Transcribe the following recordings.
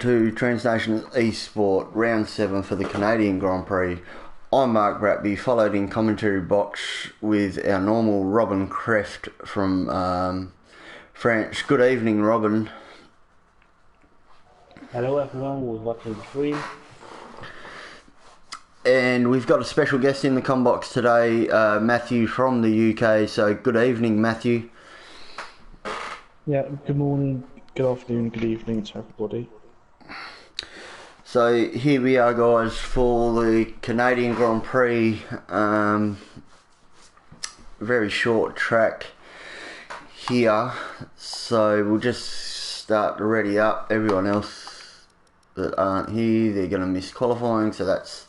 to Transnational eSport Round 7 for the Canadian Grand Prix. I'm Mark Bratby, followed in commentary box with our normal Robin Kreft from France. Good evening, Robin. Hello everyone who's watching the stream. And we've got a special guest in the combox today, Matthew from the UK. So good evening, Matthew. Yeah, good morning, good afternoon, good evening to everybody. So here we are, guys, for the Canadian Grand Prix. Very short track here, so we'll just start to ready up. Everyone else that aren't here, they're going to miss qualifying, so that's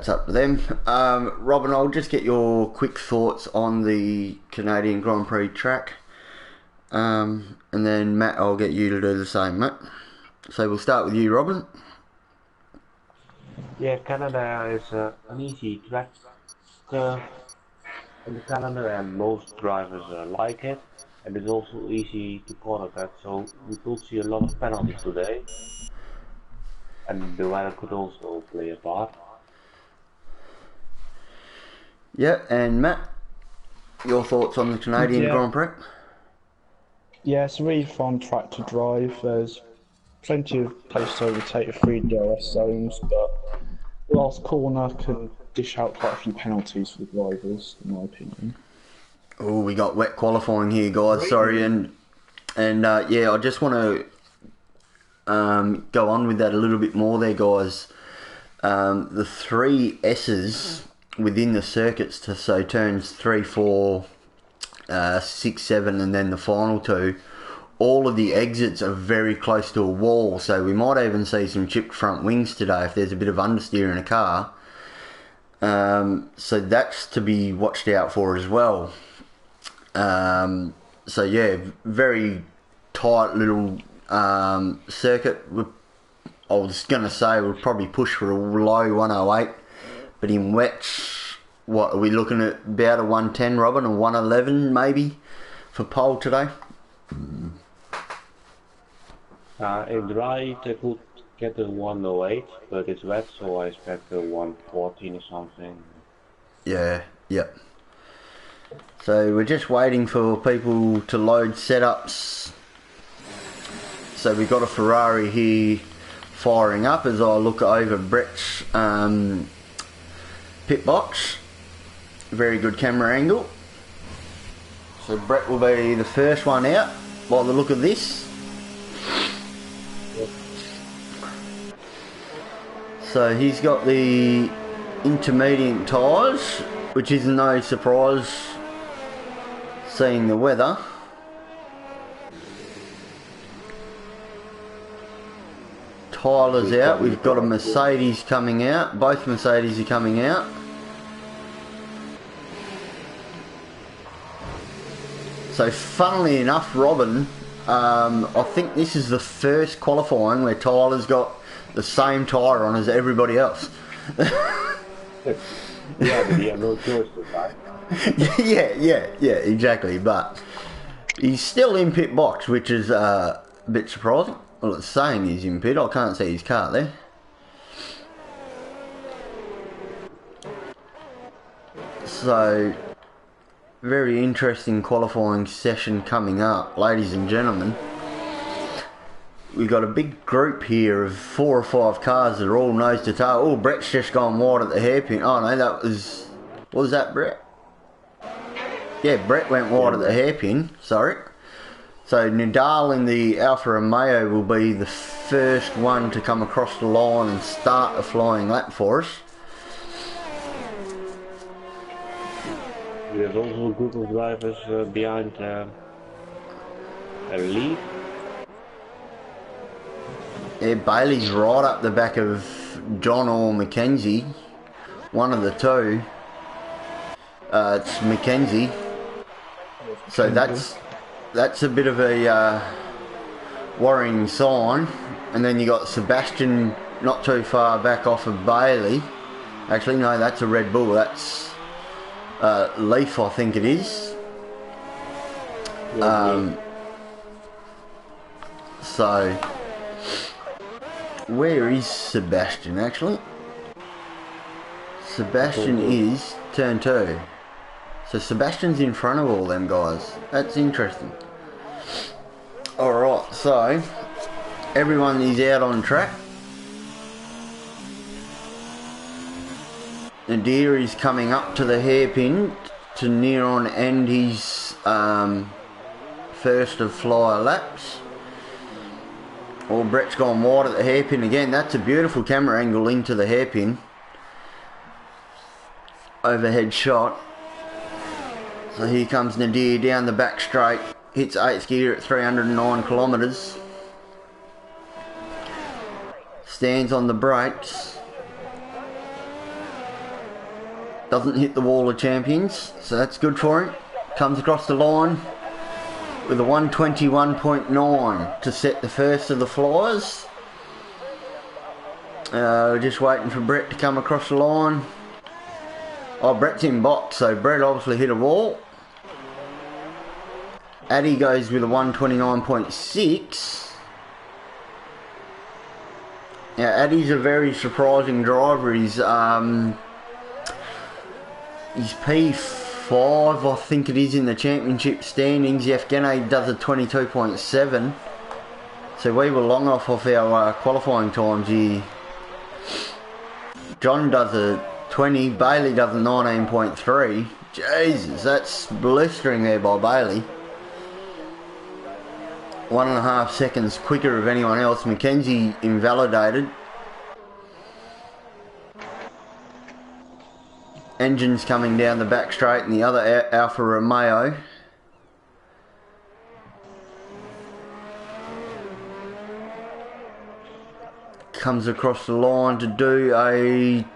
up to them. Robin, I'll just get your quick thoughts on the Canadian Grand Prix track. And then Matt, I'll get you to do the same, Matt. So we'll start with you, Robin. Yeah, Canada is an easy track in the calendar and most drivers like it. And it's also easy to corner that, so we could see a lot of penalties today. And the weather could also play a part. Yeah, and Matt, your thoughts on the Canadian Grand Prix? Yeah, it's a really fun track to drive. There's plenty of place to overtake the 3 DRS zones, but the last corner can dish out quite a few penalties for the drivers, in my opinion. Oh, we got wet qualifying here, guys. Sorry, and yeah, I just want to go on with that a little bit more there, guys. The 3 S's within the circuits, so turns 3, 4, 6, 7, and then the final 2. All of the exits are very close to a wall, so we might even see some chipped front wings today if there's a bit of understeer in a car. So that's to be watched out for as well. So yeah, very tight little circuit. I was going to say we'll probably push for a low 108, but in wets, what are we looking at? About a 110, Robin, or 111 maybe for pole today? In dry, they could get a 108, but it's wet, so I expect a 114 or something. Yeah, yep. So we're just waiting for people to load setups. So we've got a Ferrari here firing up as I look over Brett's pit box. Very good camera angle. So Brett will be the first one out by the look of this. So he's got the intermediate tyres, which is no surprise seeing the weather. Tyler's out. We've got a Mercedes coming out. Both Mercedes are coming out. So funnily enough, Robin, I think this is the first qualifying where Tyler's got the same tyre on as everybody else. Yeah, but you have no choice to buy. yeah, exactly. But he's still in pit box, which is a bit surprising. Well, it's saying he's in pit. I can't see his car there. So, very interesting qualifying session coming up, ladies and gentlemen. We've got a big group here of 4 or 5 cars that are all nose to tail. Oh, Brett's just gone wide at the hairpin. Oh no, that was... What was that, Brett? Yeah, Brett went wide at the hairpin. Sorry. So Nadal in the Alfa Romeo will be the first one to come across the line and start a flying lap for us. There's also a group of drivers behind a lead. Yeah, Bailey's right up the back of John or Mackenzie. One of the two. It's Mackenzie. So that's a bit of a worrying sign. And then you got Sebastian not too far back off of Bailey. Actually, no, that's a Red Bull. That's Leaf, I think it is. So Where is Sebastian actually? Sebastian is turn 2. So Sebastian's in front of all them guys. That's interesting. Alright, so everyone is out on track. Nadir is coming up to the hairpin to near on end his first of flyer laps. Well, Brett's gone wide at the hairpin again. That's a beautiful camera angle into the hairpin. Overhead shot. So here comes Nadir down the back straight. Hits 8th gear at 309 kilometres. Stands on the brakes. Doesn't hit the wall of champions, so that's good for him. Comes across the line with a 121.9 to set the first of the flyers. We're just waiting for Brett to come across the line. Oh, Brett's in box, so Brett obviously hit a wall. Addy goes with a 129.6. Now, Addy's a very surprising driver. He's P5, I think it is, in the championship standings. Yevgeny does a 22.7. So we were long off our qualifying times here. John does a 20, Bailey does a 19.3. Jesus, that's blistering there by Bailey. 1.5 seconds quicker of anyone else. Mackenzie invalidated. Engines coming down the back straight and the other Alfa Romeo. Comes across the line to do a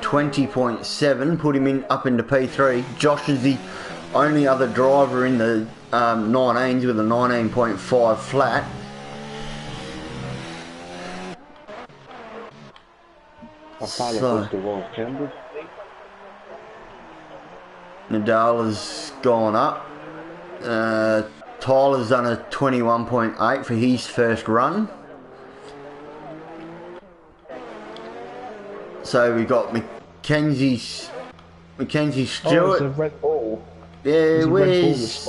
20.7, put him up into P3. Josh is the only other driver in the 19s with a 19.5 flat. So, Nadal has gone up. Tyler's done a 21.8 for his first run. So we got Mackenzie Stewart. Oh, it's a Red Bull. Yeah, where's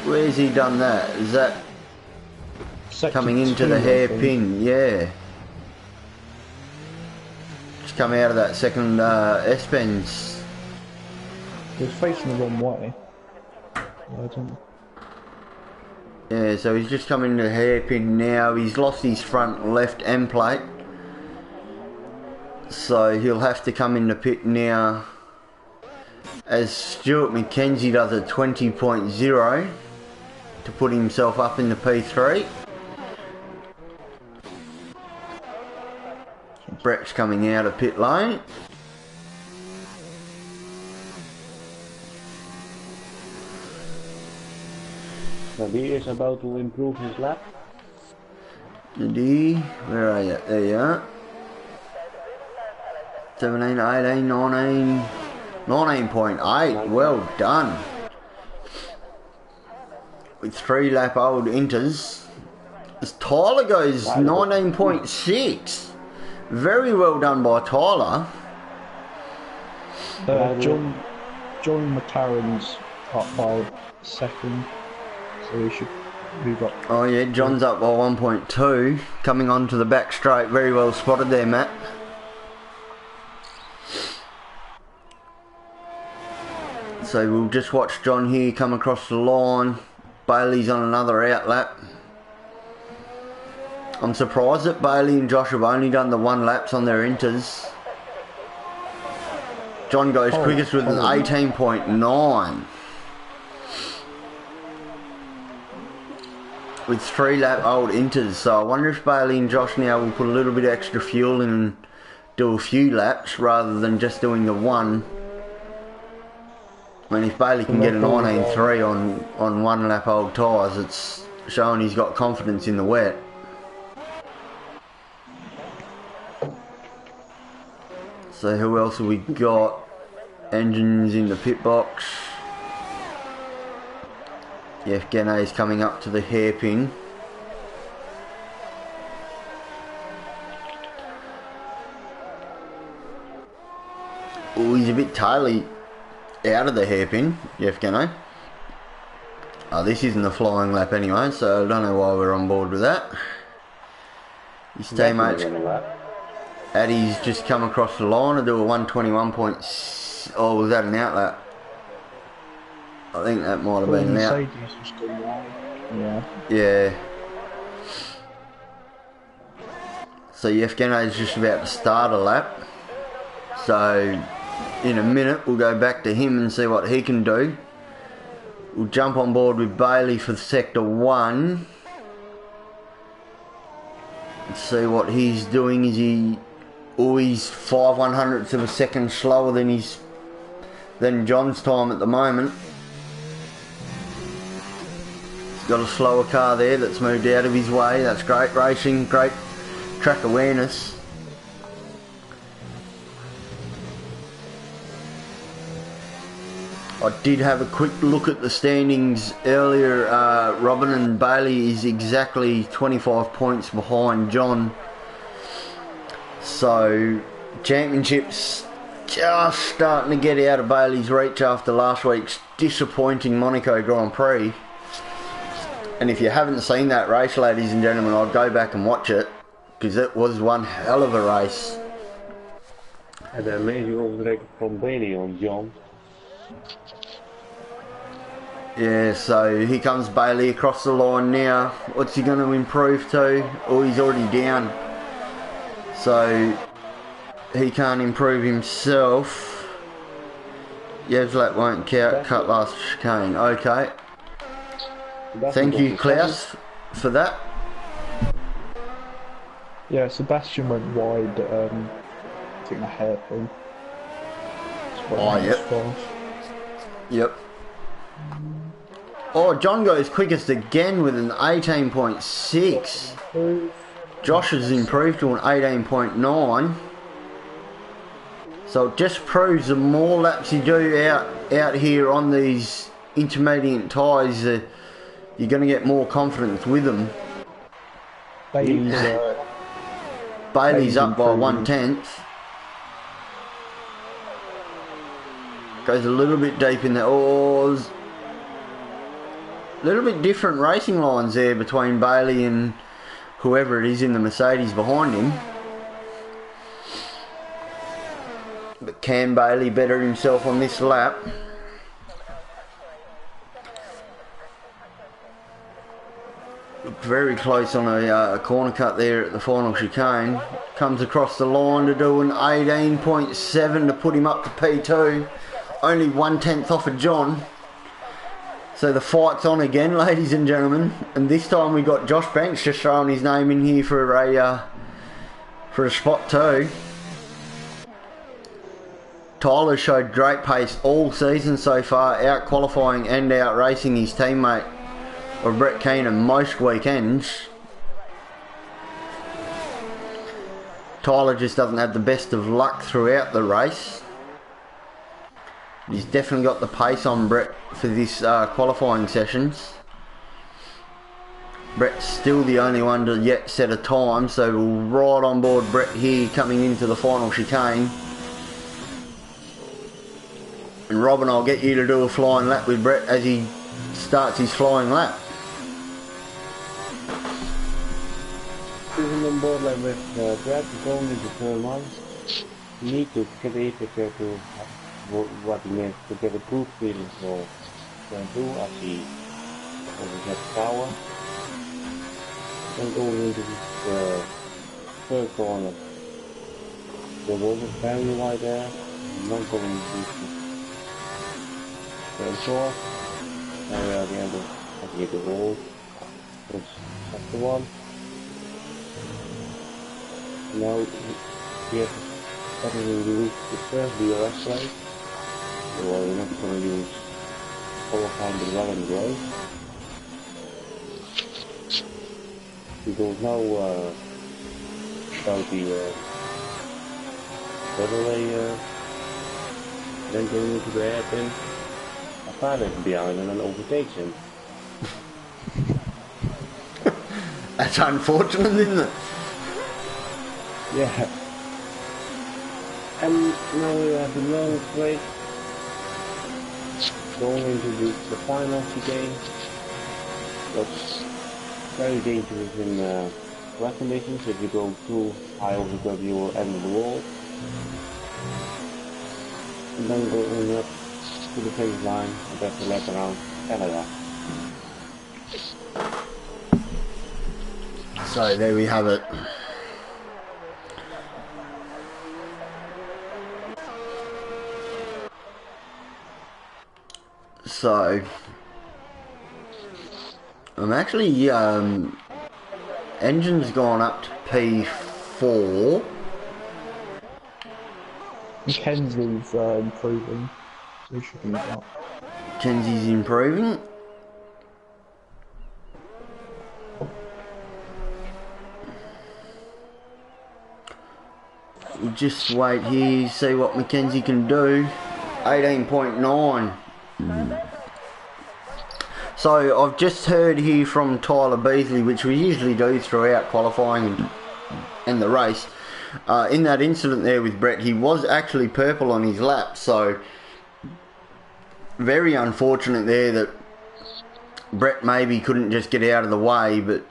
where's he done that? Is that Sector coming into 2, the I hairpin? Yeah. Just come out of that second S-Bends. He's facing the wrong way. I don't... Yeah, so he's just come into the hairpin now. He's lost his front left end plate. So he'll have to come in the pit now as Stuart Mackenzie does a 20.0 to put himself up in the P3. Brett's coming out of pit lane. Nadir is about to improve his lap. Nadir, where are you? There you are. 17, 18, 19, 19.8. Well done. With 3 lap old inters. As Tyler goes 19.6. Very well done by Tyler. John McLaren's up by second, so he should move up. Oh yeah, John's up by 1.2. Coming onto the back straight. Very well spotted there, Matt. So we'll just watch John here come across the line. Bailey's on another out lap. I'm surprised that Bailey and Josh have only done the 1 laps on their inters. John goes quickest with an 18.9. With 3 lap old inters. So I wonder if Bailey and Josh now will put a little bit of extra fuel in and do a few laps rather than just doing the 1. I mean, if Bailey can get a 19.3 on 1 lap old tyres, it's showing he's got confidence in the wet. So who else have we got? Engines in the pit box. Yevgeny's coming up to the hairpin. Oh, he's a bit taily out of the hairpin, Yevgeny. Oh, this isn't a flying lap anyway, so I don't know why we're on board with that. His teammates, Addy's just come across the line to do a 121 point. Oh, was that an outlap? I think that might have been an out. Mercedes was still wide. Yeah. Yeah. So Yevgeny's just about to start a lap. So in a minute we'll go back to him and see what he can do. We'll jump on board with Bailey for sector 1. And see what he's doing. Is he... Oh, he's 5/100ths of a second slower than John's time at the moment. He's got a slower car there that's moved out of his way. That's great racing, great track awareness. I did have a quick look at the standings earlier. Robin and Bailey is exactly 25 points behind John. So, championships just starting to get out of Bailey's reach after last week's disappointing Monaco Grand Prix. And if you haven't seen that race, ladies and gentlemen, I'd go back and watch it, because it was one hell of a race. And an amazing overtake from Bailey on John. Yeah, so here comes Bailey across the line now. What's he going to improve to? Oh, he's already down. So he can't improve himself. Yevzlat won't cut last chicane. Okay. Thank you, Klaus, for that. Yeah, Sebastian went wide, I think the hairpin. Oh, yep. Yep. Oh, John goes quickest again with an 18.6. Josh has improved to an 18.9. So it just proves the more laps you do out here on these intermediate tyres, you're going to get more confidence with them. Bailey's up by 1/10. Goes a little bit deep in there. Oh, a little bit different racing lines there between Bailey and whoever it is in the Mercedes behind him. But can Bailey better himself on this lap? Looked very close on a corner cut there at the final chicane. Comes across the line to do an 18.7 to put him up to P2. Only 1/10 off of John. So the fight's on again, ladies and gentlemen. And this time we got Josh Banks just throwing his name in here for a spot too. Tyler showed great pace all season so far, out qualifying and out racing his teammate or Brett Keenan most weekends. Tyler just doesn't have the best of luck throughout the race. He's definitely got the pace on Brett for this qualifying sessions. Brett's still the only one to yet set a time, so we'll ride on board Brett here coming into the final chicane. And Robin, I'll get you to do a flying lap with Brett as he starts his flying lap. Even on board like with Brett going into turn 1, you need to get a prepared to what he means to get a good feeling for turn 2 as he gets power. Then going into this third corner. The road is very wide there, not going into turn 4. Now we are at the end of the road. That's the one. Now we have to use the first DRS plate. So we're not going to use qualifying the run and road. Because now about the overlay, then going into the hairpin, I thought it behind and then overtakes him. That's unfortunate, isn't it? Yeah. And now we have the long straight going into the finals again. That's very dangerous in flat conditions. If you go too high over the curve, you will end the wall. And then going up to the finish line, and that's the lap around Canada. So there we have it. So I'm actually engine's gone up to P4. Mackenzie's improving, so he should be up. Kenzie's improving. We'll just wait here, see what Mackenzie can do. 18.9. So I've just heard here from Tyler Beasley, which we usually do throughout qualifying and the race. In that incident there with Brett, he was actually purple on his lap, so very unfortunate there that Brett maybe couldn't just get out of the way, but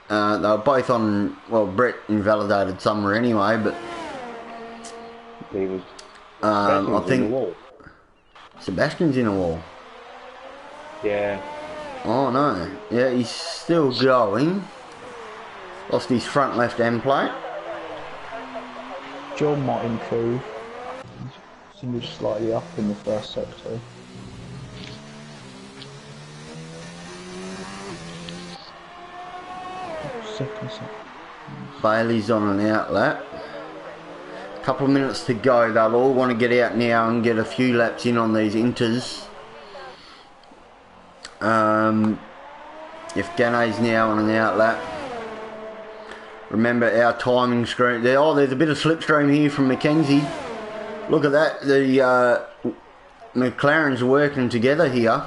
they were both on, well, Brett invalidated somewhere anyway, but I think Sebastian's in a wall. Yeah. Oh no, yeah, he's still going. Lost his front left end plate. John might improve. Seemed slightly up in the first sector. Second sector. Bailey's on an out lap. Couple of minutes to go. They'll all want to get out now and get a few laps in on these inters. If Ganay's now on an out lap. Remember our timing screen there. Oh, there's a bit of slipstream here from Mackenzie. Look at that. The McLaren's working together here.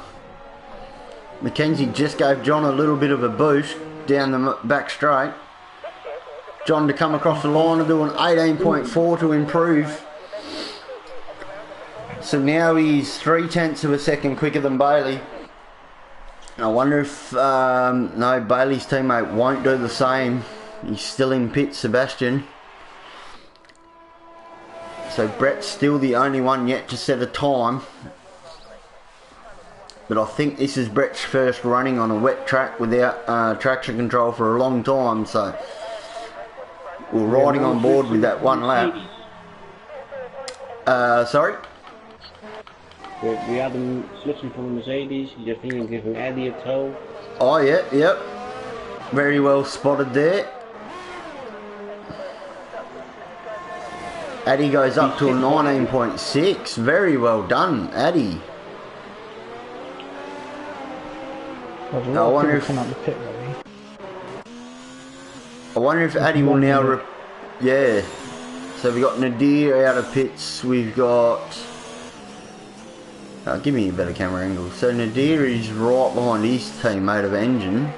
Mackenzie just gave John a little bit of a boost down the back straight. John to come across the line and do an 18.4 to improve. So now he's 0.3 of a second quicker than Bailey. I wonder if no, Bailey's teammate won't do the same. He's still in pit, Sebastian. So Brett's still the only one yet to set a time. But I think this is Brett's first running on a wet track without traction control for a long time. So we're riding on board with that one lap. Sorry? We had him switching from the Mercedes, just even giving Eddie a tow. Oh yeah, yep. Very well spotted there. Addy goes up to a 19.6. Very well done, Addy. I wonder if Addy will now. Yeah. So we got Nadir out of pits. We've got. Give me a better camera angle. So Nadir is right behind his teammate of Engine.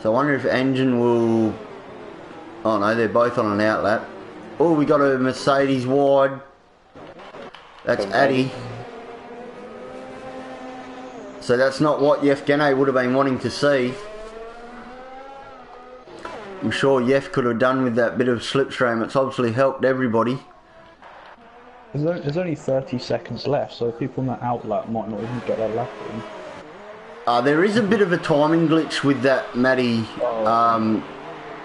So I wonder if Engine will. Oh no, they're both on an outlap. Oh, we got a Mercedes wide. That's Addy. So that's not what Yef Gene would have been wanting to see. I'm sure Yef could have done with that bit of slipstream. It's obviously helped everybody. There's only 30 seconds left, so people in that outlap might not even get their lap in. There is a bit of a timing glitch with that, Matty.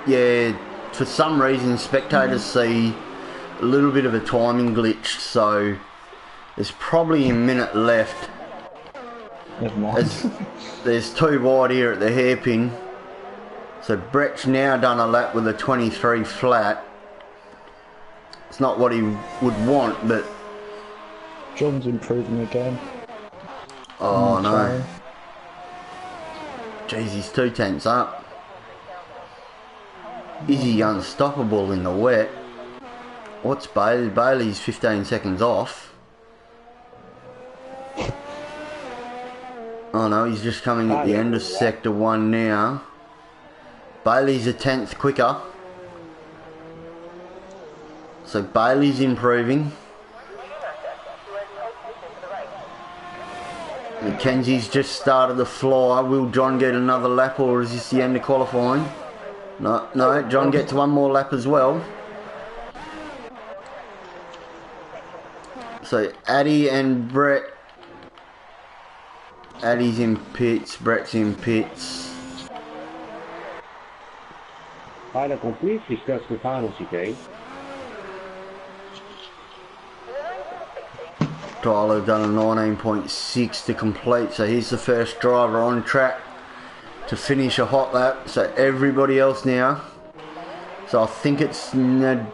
Yeah, for some reason spectators see a little bit of a timing glitch, so there's probably a minute left. Never mind. There's two wide here at the hairpin. So Brett's now done a lap with a 23 flat. It's not what he would want, but... John's improving again. Oh no. Jeez, he's 2/10 up. Is he unstoppable in the wet? What's Bailey? Bailey's 15 seconds off. Oh no, he's just coming at the end of sector 1 now. Bailey's a 10th quicker. So Bailey's improving. Mackenzie's just started the fly. Will John get another lap, or is this the end of qualifying? No, John gets one more lap as well. So Addy and Brett. Addy's in pits, Brett's in pits. Tyler completely cut the final chicane. Tyler done a 19.6 to complete, so he's the first driver on track to finish a hot lap. So everybody else now. So I think it's Nadal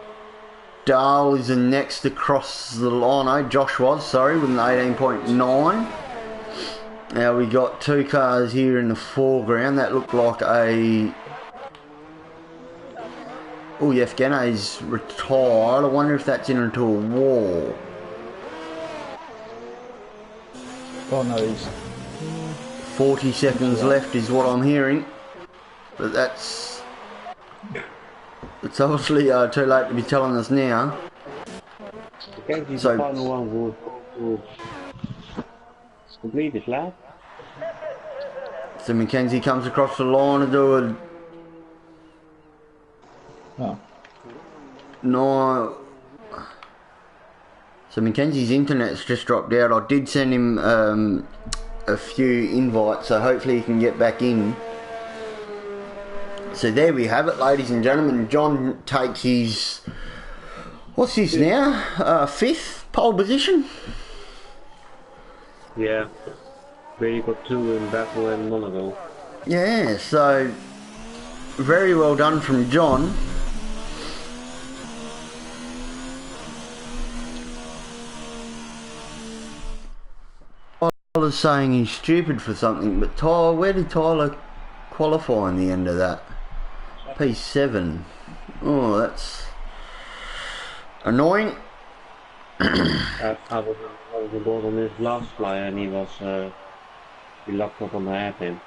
is the next to cross the line. No, Josh was, sorry, with an 18.9. Now we got two cars here in the foreground. That looked like a... Oh, Yevgeny's retired. I wonder if that's into a wall. Oh no, he's 40 seconds left is what I'm hearing. But that's... It's obviously too late to be telling us now. Mackenzie's the final one who will complete his lap. So Mackenzie comes across the line to do a... oh. No... So Mackenzie's internet's just dropped out. I did send him a few invites, so hopefully he can get back in. So there we have it, ladies and gentlemen. John takes his... What's his now? Fifth pole position? Yeah. Really got two in Battle and Monaco. Yeah, so... Very well done from John. Tyler's saying he's stupid for something, but Tyler, where did Tyler qualify in the end of that? P7. Oh, that's annoying. I was aboard on his last flyer and he was he locked up on the hairpin.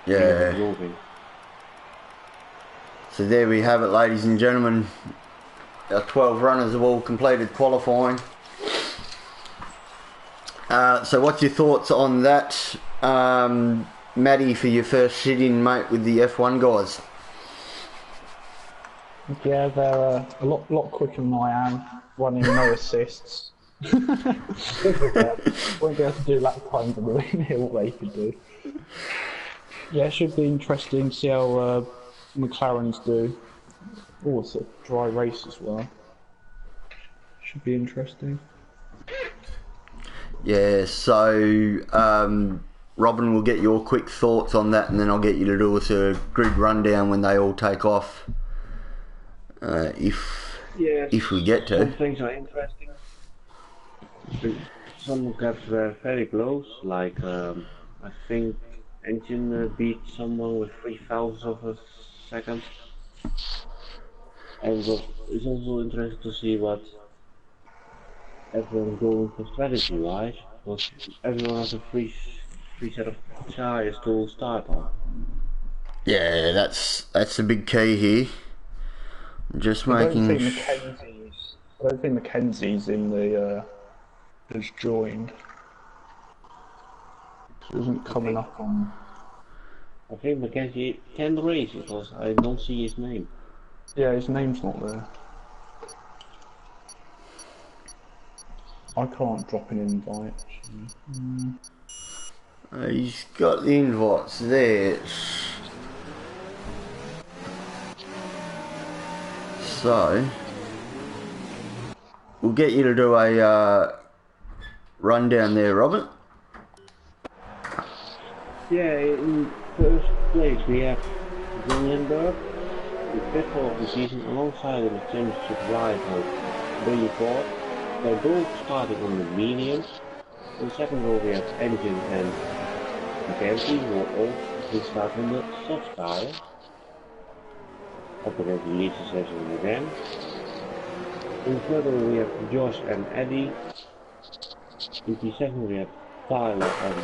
Yeah. He was moving. So there we have it, ladies and gentlemen. Our 12 runners have all completed qualifying. So what's your thoughts on that, Matty, for your first sit-in, mate, with the F1 guys? Yeah, they're a lot quicker than I am, running no assists. Won't be able to do lap times and really hear what they could do. Yeah, it should be interesting to see how McLarens do. Oh, it's a dry race as well. Should be interesting. Yeah, so Robin will get your quick thoughts on that, and then I'll get you to do us a grid rundown when they all take off. If we get to. Some things are interesting. Some gaps were very close, like I think Engine beat someone with 3,000 of a second. And it's also interesting to see what everyone's going for strategy-wise, because everyone has a free set of tires to start on. Yeah, that's the big key here. Just making. I don't think Mackenzie's in the has joined. It isn't coming up on. I think Mackenzie can race because I don't see his name. Yeah, his name's not there. I can't drop an invite. He's got the invites there. So we'll get you to do a rundown there, Robert. Yeah, in first place we have John Lindbergh, the fifth of the season, alongside the championship rival Billy Ford. They both started on the mediums. In the second row we have Engine and Mackenzie, who all start on the soft tire. Operator leads the session again. In the third row we have Josh and Eddie. In the second we have Tyler and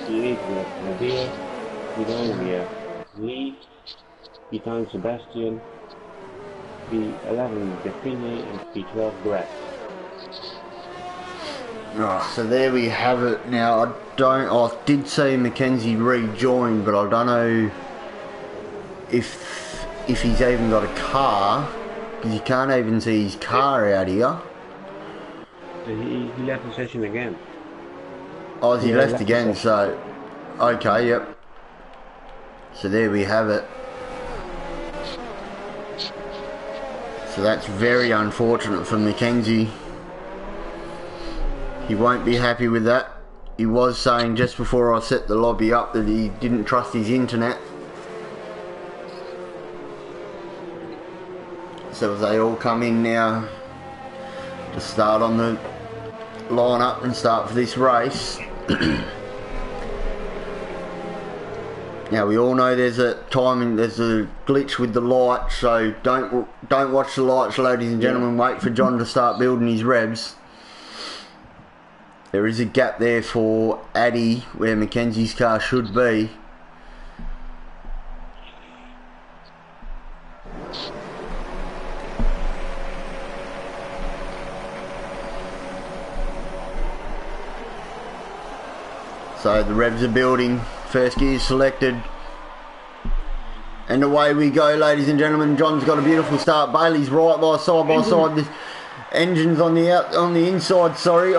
P8 we have Nadir. Behind we have Lee. Behind Sebastian. P11 Define and P12 Brett. Right, so there we have it. Now I did see Mackenzie rejoin, but I don't know if he's even got a car, because you can't even see his car out here. He left the session again. Oh, he left again, so okay, yep. So there we have it. So that's very unfortunate for Mackenzie. He won't be happy with that. He was saying just before I set the lobby up that he didn't trust his internet. So as they all come in now to start on the line up and start for this race. Now we all know there's a timing, there's a glitch with the lights, so don't watch the lights, ladies and gentlemen. Wait for John to start building his revs. There is a gap there for Addy where Mackenzie's car should be. So the revs are building, first gear selected. And away we go, ladies and gentlemen. John's got a beautiful start. Bailey's right by side. The engine's on the inside, sorry.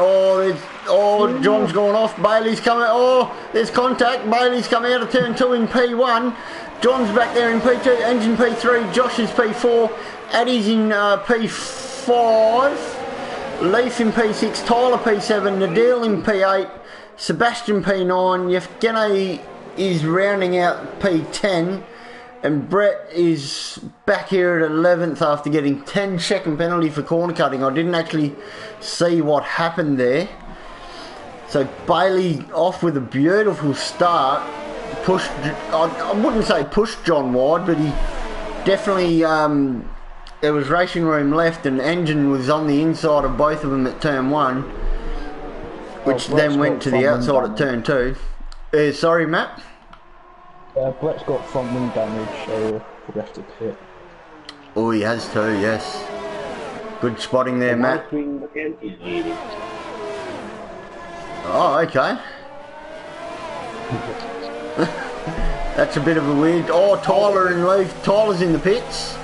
John's gone off. Bailey's coming. Oh, there's contact. Bailey's coming out of turn 2 in P1. John's back there in P2. Engine P3. Josh is P4. Addy's in P5. Leaf in P6. Tyler P7. Nadil in P8. Sebastian P9. Yevgeny is rounding out P10. And Brett is back here at 11th after getting 10-second penalty for corner cutting. I didn't actually see what happened there. So Bailey off with a beautiful start. Pushed, I wouldn't say pushed John wide, but he definitely, there was racing room left and Engine was on the inside of both of them at turn 1. Which then went to the outside at turn 2. Sorry, Matt? Brett's got front wing damage, so probably have to pit. Oh, he has too, yes. Good spotting there, Matt. Oh, okay. That's a bit of a weird... Oh, Tyler and Leaf. Tyler's in the pits.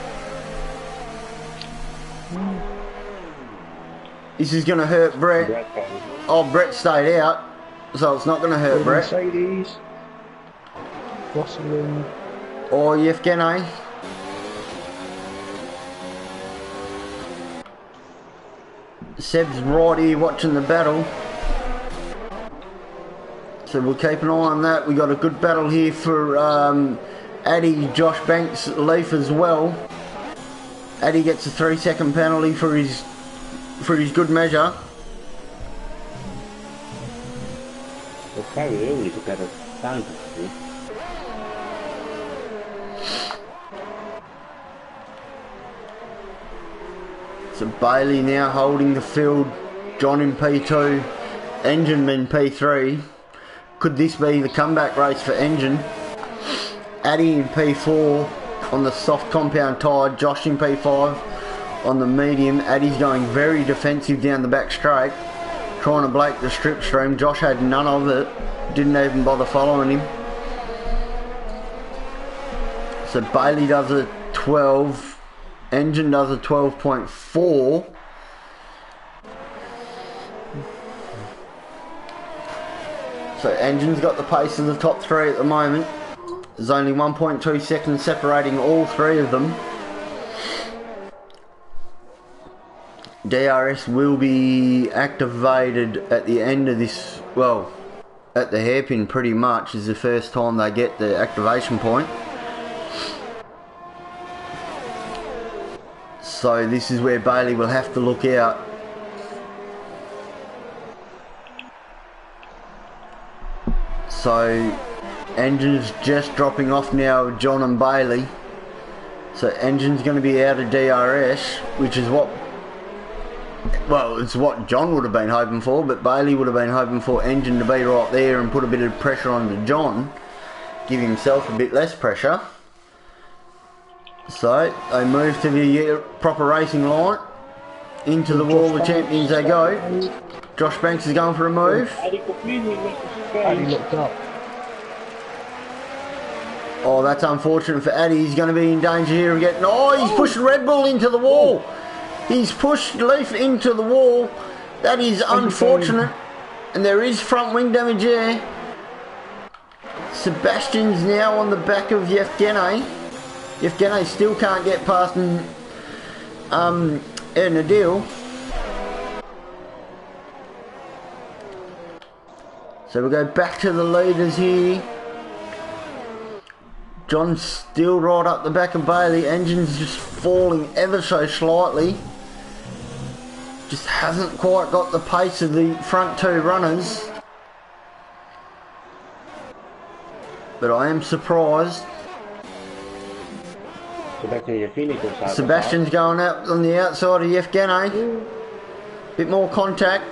This is going to hurt Brett. Oh, Brett stayed out, so it's not going to hurt Brett. Mercedes. Rosalind. Or Yevgeny. Seb's right here watching the battle. So we'll keep an eye on that. We got a good battle here for Addy, Josh Banks, Leaf as well. Addy gets a 3-second penalty for his good measure. It's very early to get a time. So Bailey now holding the field. John in P2, Engine in P3. Could this be the comeback race for Engine? Addy in P4 on the soft compound tyre. Josh in P5 on the medium. Addy's going very defensive down the back straight, trying to break the strip stream. Josh had none of it. Didn't even bother following him. So Bailey does a 12. Engine does a 12.4. So Engine's got the pace of the top 3 at the moment. There's only 1.2 seconds separating all 3 of them. DRS will be activated at the end of this, well, at the hairpin pretty much is the first time they get the activation point. So this is where Bailey will have to look out. So Engine's just dropping off now, John and Bailey. So Engine's going to be out of DRS, which is what, well, it's what John would have been hoping for, but Bailey would have been hoping for Engine to be right there and put a bit of pressure on to John, give himself a bit less pressure. So they move to the proper racing line. Into the wall of champions they go. Josh Banks is going for a move. Eddie completely missed his Addy space. looked up. Oh, that's unfortunate for Addy. He's going to be in danger here of getting... Oh, he's pushed Red Bull into the wall. He's pushed Leaf into the wall. That is unfortunate. And there is front wing damage there. Sebastian's now on the back of Yevgeny. Yevgeny still can't get past Nadil. So we'll go back to the leaders here. John's still right up the back of Bailey. Engine's just falling ever so slightly. Just hasn't quite got the pace of the front two runners. But I am surprised. Sebastian's going out on the outside of Yevgeny. Bit more contact.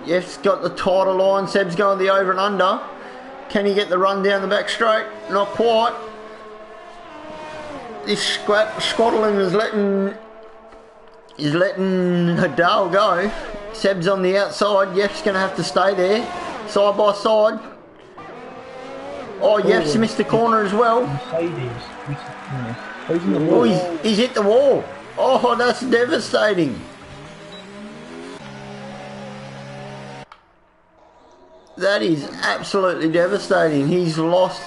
Yev's got the tighter line. Seb's going the over and under. Can he get the run down the back straight? Not quite. This Scotland is letting Hadal go. Seb's on the outside. Yev's going to have to stay there. Side by side. Oh, Yev's missed the corner as well. Oh, he's hit the wall. Oh, that's devastating. That is absolutely devastating. He's lost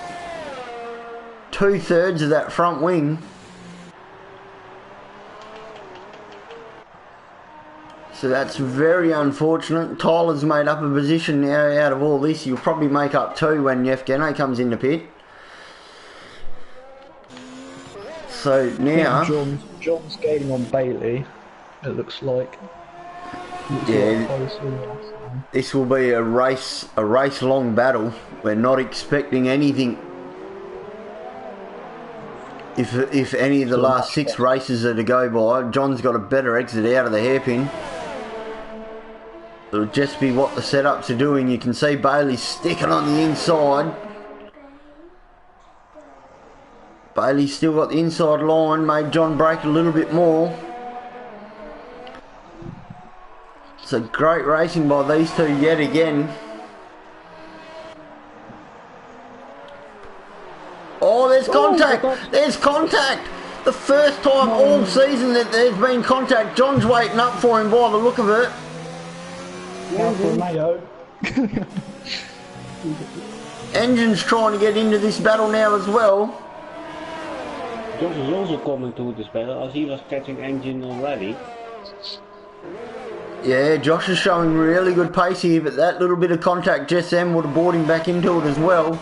2/3 of that front wing. So that's very unfortunate. Tyler's made up a position now out of all this. He'll probably make up 2 when Yevgeny comes in the pit. So now... John's gaining on Bailey, it looks like. Yeah, this will be a race long battle. We're not expecting anything. If any of the last 6 races are to go by, John's got a better exit out of the hairpin. It'll just be what the setups are doing. You can see Bailey sticking on the inside. Bailey's still got the inside line, made John break a little bit more. So great racing by these two yet again. Oh, there's contact! There's contact! The first time all season that there's been contact. John's waiting up for him by the look of it. Mayo. Engine's trying to get into this battle now as well. Josh is also coming to this battle as he was catching Engine already. Yeah, Josh is showing really good pace here, but that little bit of contact just then would have brought him back into it as well.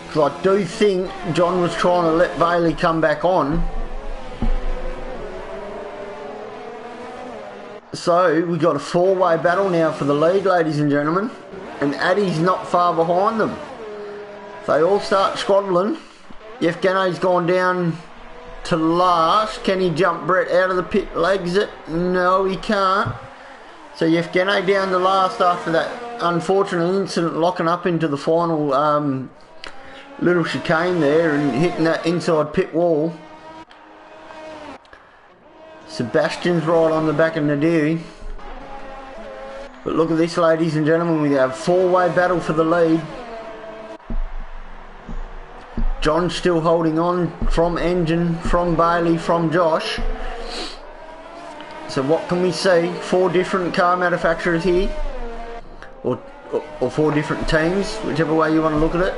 Because I do think John was trying to let Bailey come back on. So we've got a 4-way battle now for the lead, ladies and gentlemen. And Addy's not far behind them. They all start squaddling. Yevgeny's gone down to last. Can he jump Brett out of the pit legs it? No, he can't. So Yevgeny down to last after that unfortunate incident, locking up into the final little chicane there and hitting that inside pit wall. Sebastian's right on the back of Nadir. But look at this, ladies and gentlemen, we have a 4-way battle for the lead. John's still holding on from Engine, from Bailey, from Josh. So what can we see? 4 different car manufacturers here. Or 4 different teams, whichever way you want to look at it.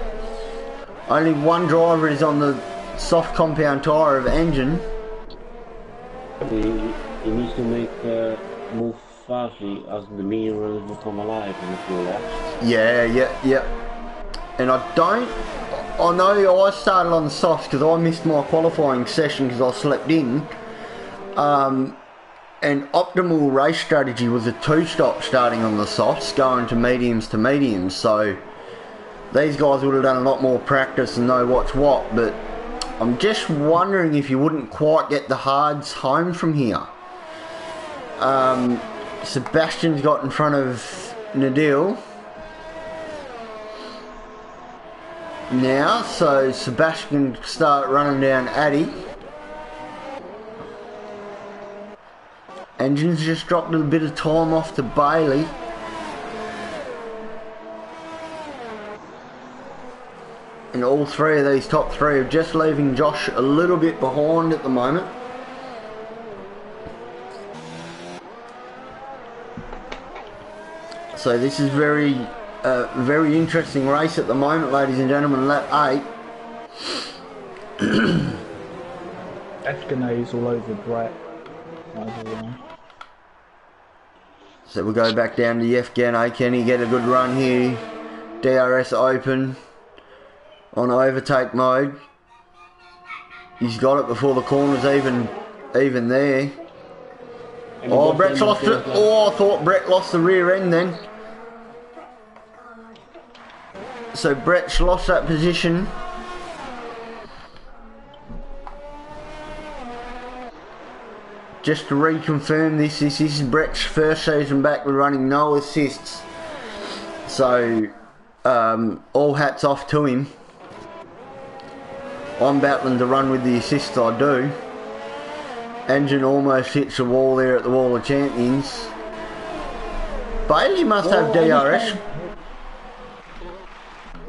Only one driver is on the soft compound tyre of Engine. He needs to make move fastly as the medium runners will come alive in a few laps. Yeah. And I know I started on the softs because I missed my qualifying session because I slept in. And optimal race strategy was a 2-stop starting on the softs, going to mediums. So these guys would have done a lot more practice and know what's what. But I'm just wondering if you wouldn't quite get the hards home from here. Sebastian's got in front of Nadil now, so Sebastian can start running down Addy. Engine's just dropped a bit of time off to Bailey. And all three of these top three are just leaving Josh a little bit behind at the moment. So this is very interesting race at the moment, ladies and gentlemen. Lap 8. Efganay's all over Brett. So we'll go back down to Yefgene. Can he get a good run here? DRS open on overtake mode. He's got it before the corner's even there. Oh, Brett's lost it. Oh, I thought Brett lost the rear end then. So Brett's lost that position. Just to reconfirm this is Brett's first season back with running no assists. So all hats off to him. I'm battling to run with the assists I do. Engine almost hits the wall there at the Wall of Champions. Bailey must have DRS.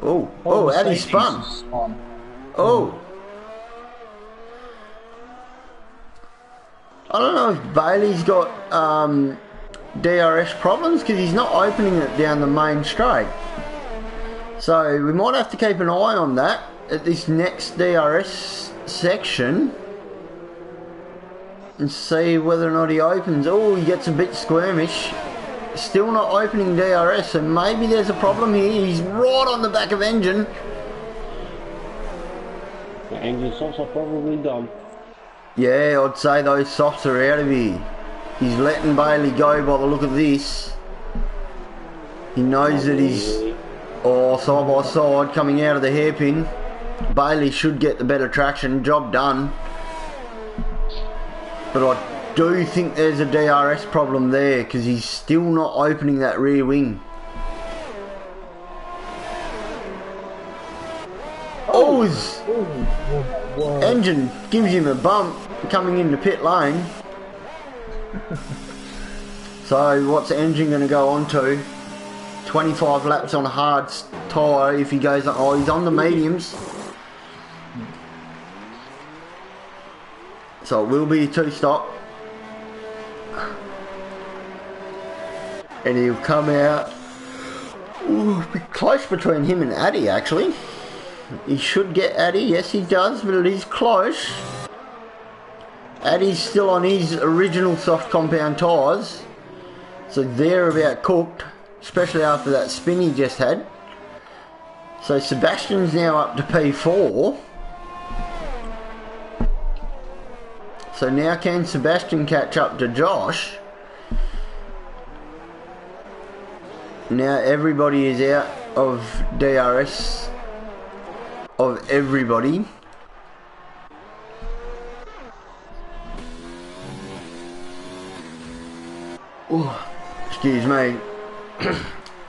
Oh, Addy spun. Oh. I don't know if Bailey's got DRS problems because he's not opening it down the main straight. So we might have to keep an eye on that at this next DRS section and see whether or not he opens. Oh, he gets a bit squirmish. Still not opening DRS, so maybe there's a problem here. He's right on the back of Engine. The engine softs are probably done. Yeah, I'd say those softs are out of here. He's letting Bailey go by the look of this. He knows that he's side by side coming out of the hairpin. Bailey should get the better traction. Job done. But I do think there's a DRS problem there because he's still not opening that rear wing. Engine gives him a bump coming into pit lane. So what's the Engine going to go on to? 25 laps on a hard tyre if he goes on. Oh, he's on the mediums. So it will be a 2-stop. And he'll come out. Ooh, be close between him and Addy actually. He should get Addy, yes he does, but it is close. Addy's still on his original soft compound tyres. So they're about cooked, especially after that spin he just had. So Sebastian's now up to P4. So now can Sebastian catch up to Josh? Now everybody is out of DRS of everybody. Oh, excuse me.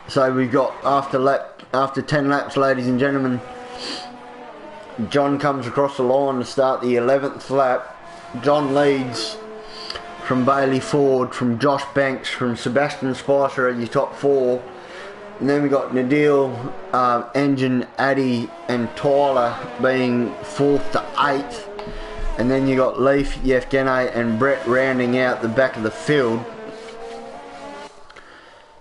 So we've got after 10 laps, ladies and gentlemen, John comes across the line to start the 11th lap. John leads from Bailey Ford, from Josh Banks, from Sebastian Spicer at your top 4. And then we got Nadil, Engine, Addy and Tyler being 4th to 8th. And then you got Leaf, Yevgeny and Brett rounding out the back of the field.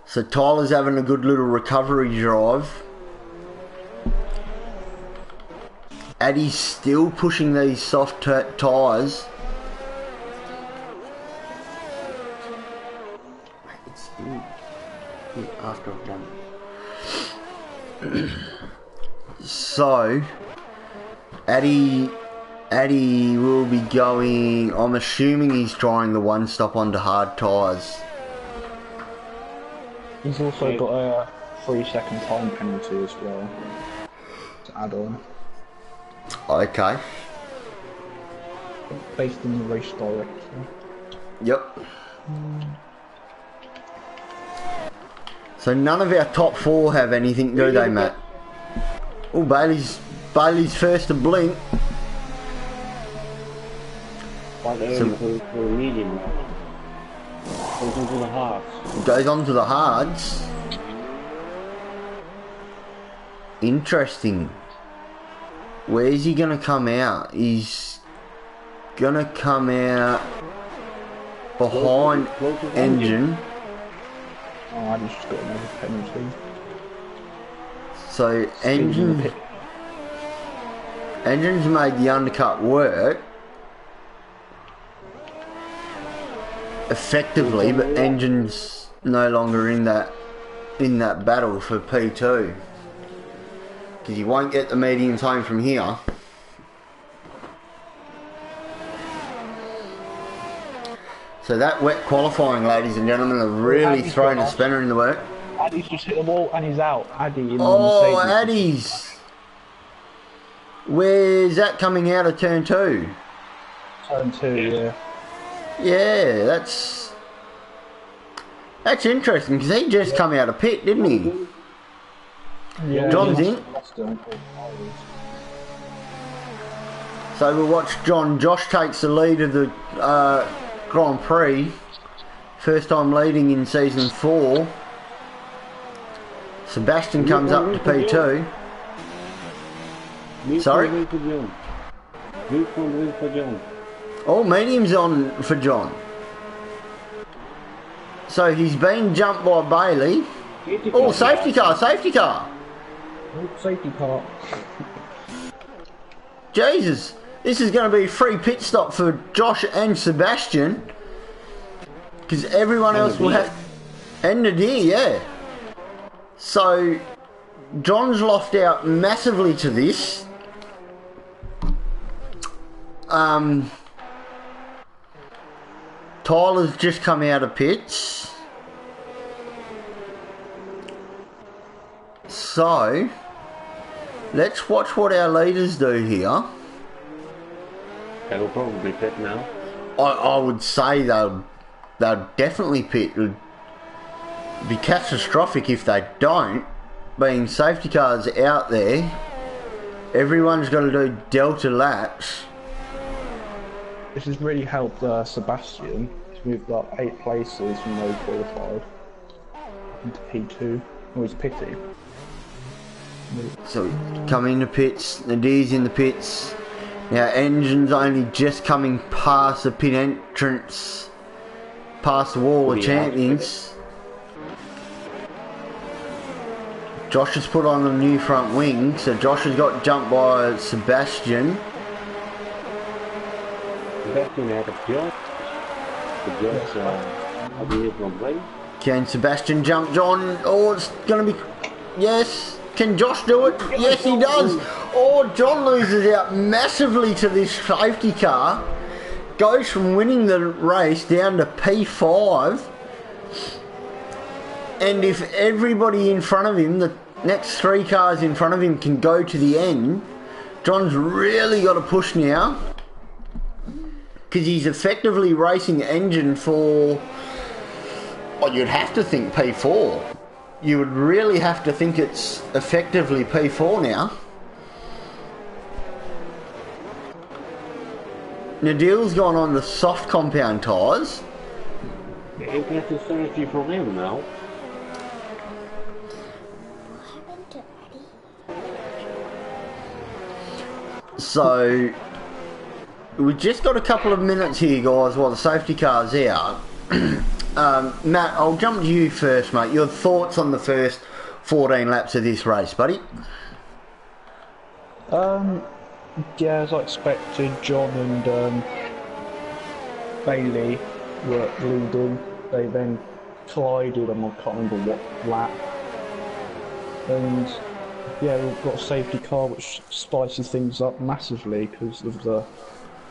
So Tyler's having a good little recovery drive. Addy's still pushing these soft tyres. It's after I've done it. So Addy will be going, I'm assuming he's trying the 1-stop onto hard tyres. He's also got a 3-second time penalty as well to add on. Okay. Based on the race director. Yep. So none of our top 4 have anything, do they, Matt? Oh, Bailey's first to blink. Quite early for a medium. Goes into the heart. Goes on to the hards. Interesting. Where's he gonna come out? He's gonna come out behind Engine. Oh, I just got another penalty. So Engine's made the undercut work effectively, but Engine's no longer in that battle for P2 because he won't get the mediums home from here. So that wet qualifying, ladies and gentlemen, have really thrown a spanner in the work. Addy's just hit the wall and he's out. Addy in Oh, the Addy's. Where's that coming out of turn 2? Turn 2, yeah. Yeah, that's interesting because he just come out of pit, didn't he? Yeah, John's in. So we'll watch John. Josh takes the lead of the Grand Prix. First time leading in season 4. Sebastian comes up to P2. Sorry? All mediums on for John. So he's been jumped by Bailey. Oh, safety car, safety car. Safety car. Jesus, this is going to be a free pit stop for Josh and Sebastian. Because everyone else will have... And Nadir, yeah. So, John's lost out massively to this. Tyler's just come out of pits. So, let's watch what our leaders do here. They will probably pit now. I would say they'll definitely pit. It would be catastrophic if they don't. Being safety cars out there, everyone's got to do delta laps. This has really helped Sebastian. He's moved up 8 places from where he qualified into P2. Oh, he's pitting. So come into pits, Nadir's in the pits. Now Engine's only just coming past the pit entrance, past the wall of champions. Josh has put on the new front wing, so Josh has got jumped by Sebastian. Sebastian had a job. The job's I believe from play. Can Sebastian jump John? Oh, it's going to be... Yes. Can Josh do it? Yes, he does. Oh, John loses out massively to this safety car. Goes from winning the race down to P5. And if everybody in front of him, the next 3 cars in front of him can go to the end, John's really got to push now. Because he's effectively racing Engine for... Well, you'd have to think P4. You would really have to think it's effectively P4 now. Nadil's gone on the soft compound tyres. Interesting strategy from him now. So, we've just got a couple of minutes here, guys, while the safety car's out. Matt, I'll jump to you first, mate. Your thoughts on the first 14 laps of this race, buddy? Yeah, as I expected, John and Bailey were leading. They then collided on, I can't remember what lap. And yeah, we've got a safety car which spices things up massively because of the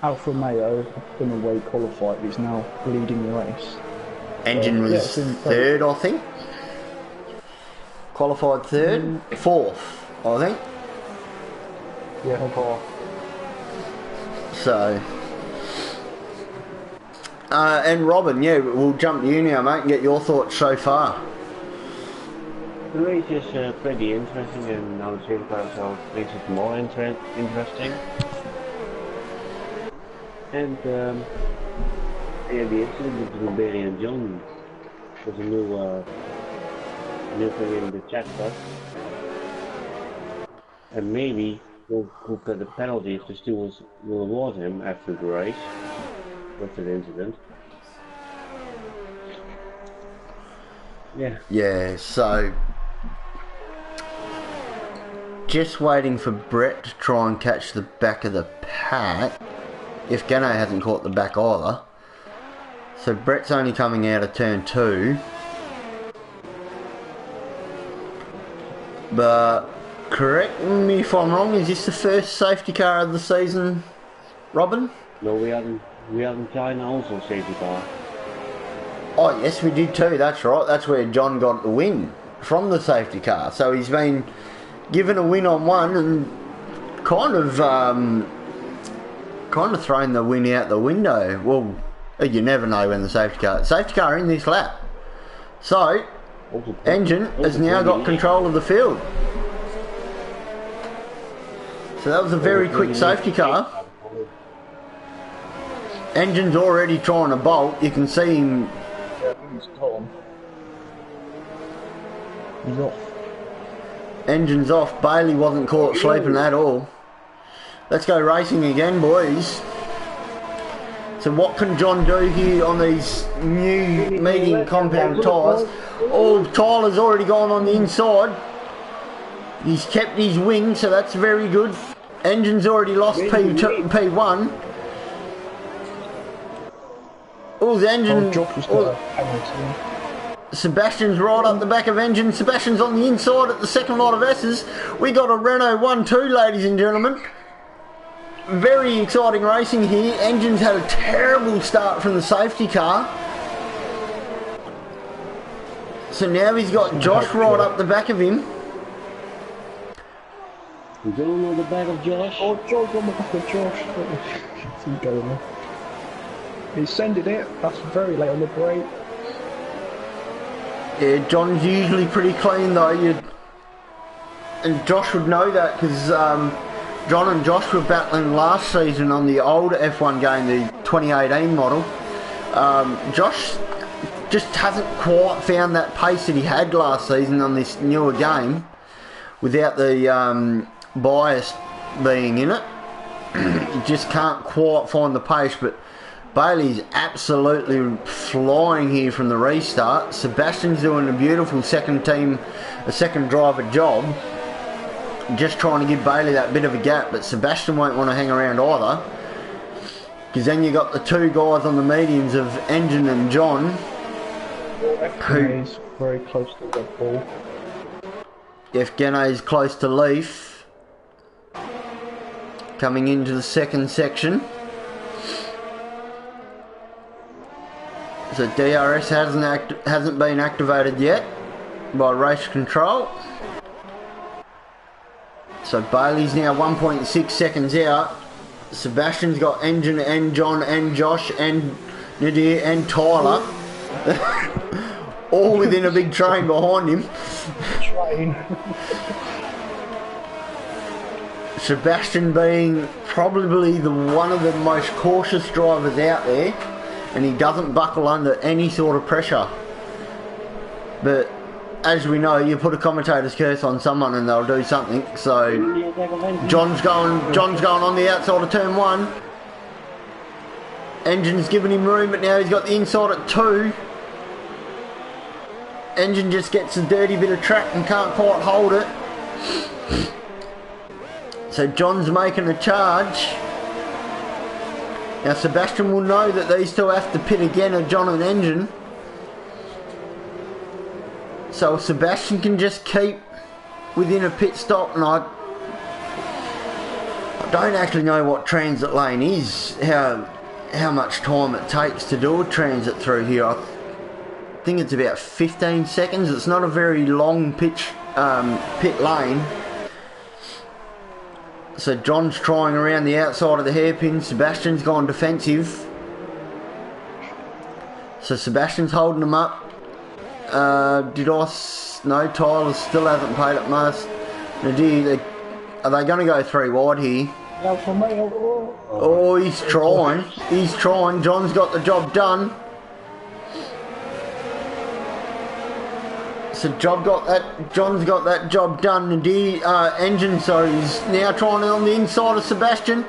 Alfa Romeo. Been away qualified, he's now leading the race. Engine was third, I think. Qualified third, fourth, I think. Yeah, car. So, and Robin, yeah, we'll jump to you now, mate, and get your thoughts so far. The race is pretty interesting, and now the safety car so makes it more interesting. And Yeah, the incident between Barry and John was a new thing in the chat box. And maybe we'll get the penalty if the stewards will award him after the race with that incident. Yeah. Yeah, so just waiting for Brett to try and catch the back of the pack. If Gano hasn't caught the back either. So Brett's only coming out of turn 2. But correct me if I'm wrong, is this the first safety car of the season, Robin? No, we had in China also safety car. Oh yes, we did too, that's right. That's where John got the win, from the safety car. So he's been given a win on one and kind of thrown the win out the window. Well, you never know when the safety car in this lap. So Engine has now got control of the field. So that was a very quick safety car. Engine's already trying to bolt. You can see him. He's gone. He's off. Engine's off. Bailey wasn't caught sleeping at all. Let's go racing again, boys. So what can John do here on these new medium compound tyres? Oh, Tyler's already gone on the inside. He's kept his wing, so that's very good. Engine's already lost P1. Oh, the engine. Sebastian's right up the back of Engine. Sebastian's on the inside at the second lot of S's. We got a Renault 1-2, ladies and gentlemen. Very exciting racing here. Engine's had a terrible start from the safety car. So now he's got Josh right up the back of him. He's going on the back of Josh. Oh, Josh on the back of Josh. He's going there. He's sending it. That's very late on the brake. Yeah, John's usually pretty clean though. And Josh would know that because John and Josh were battling last season on the old F1 game, the 2018 model. Josh just hasn't quite found that pace that he had last season on this newer game without the bias being in it. He just can't quite find the pace, but Bailey's absolutely flying here from the restart. Sebastian's doing a beautiful second driver job, just trying to give Bailey that bit of a gap, but Sebastian won't want to hang around either, because then you got the two guys on the mediums of Engine and John, who's very close to the ball. If Gene's close to Leaf, coming into the second section. So DRS hasn't been activated yet by race control. So Bailey's now 1.6 seconds out. Sebastian's got Engine and John and Josh and Nadir and Tyler all within a big train behind him. Train. Sebastian being probably one of the most cautious drivers out there, and he doesn't buckle under any sort of pressure. But as we know, you put a commentator's curse on someone and they'll do something. So John's going on the outside of turn 1. Engine's giving him room, but now he's got the inside at 2. Engine just gets a dirty bit of track and can't quite hold it. So John's making a charge. Now Sebastian will know that these two have to pit again at John and Engine. So Sebastian can just keep within a pit stop, and I don't actually know what transit lane is, how much time it takes to do a transit through here. I think it's about 15 seconds. It's not a very long pit lane. So John's trying around the outside of the hairpin. Sebastian's gone defensive. So Sebastian's holding him up. No, Tyler still hasn't paid up most. Nadir, are they going to go 3 wide here? Alpha male. Oh, he's trying. He's trying. John's got the job done. So John's got that job done. The engine, sorry, is now trying on the inside of Sebastian.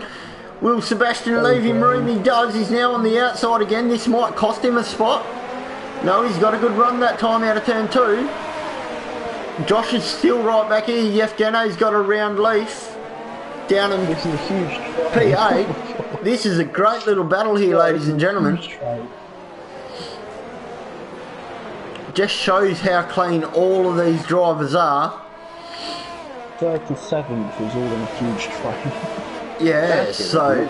Will Sebastian leave him room? He does. He's now on the outside again. This might cost him a spot. No, he's got a good run that time out of turn 2. Josh is still right back here. Yevgeny's got a round leaf. Down in This is a huge P8. This is a great little battle here, ladies and gentlemen. Just shows how clean all of these drivers are. 37th was all in a huge train. Yeah, so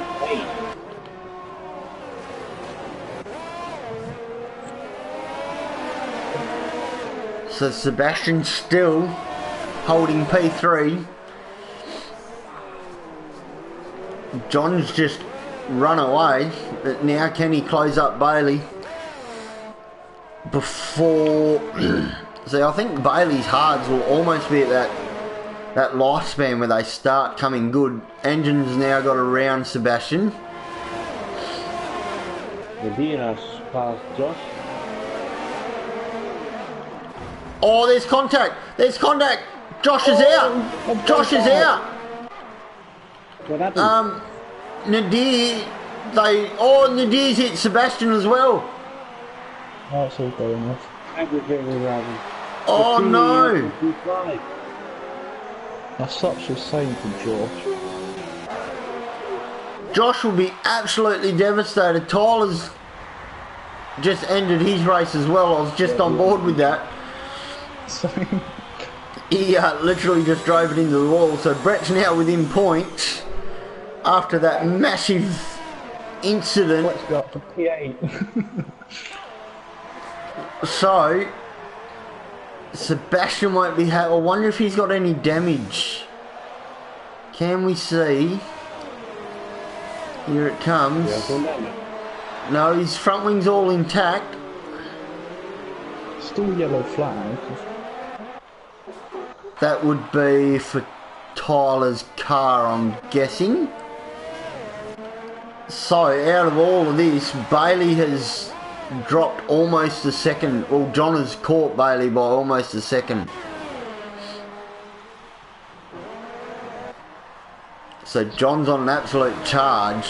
Sebastian's still holding P3. John's just run away, but now can he close up Bailey before? See, I think Bailey's hards will almost be at that lifespan where they start coming good. Engine's now got around Sebastian. Medina's past Josh. Oh, there's contact. There's contact. Josh is out. Josh is out. What happened? Nadir, Nadir's hit Sebastian as well. Oh, it's all going off. Everything was happening. Oh no. That's such a shame for George. Josh will be absolutely devastated. Tyler's just ended his race as well. I was just on board with that. He literally just drove it into the wall. So Brett's now within points after that massive incident. Let's go up to P8. So Sebastian won't be. I wonder if he's got any damage. Can we see? Here it comes. No, his front wing's all intact. Still yellow flag. That would be for Tyler's car, I'm guessing. So, out of all of this, Bailey has dropped almost a second. Well, John has caught Bailey by almost a second. So, John's on an absolute charge.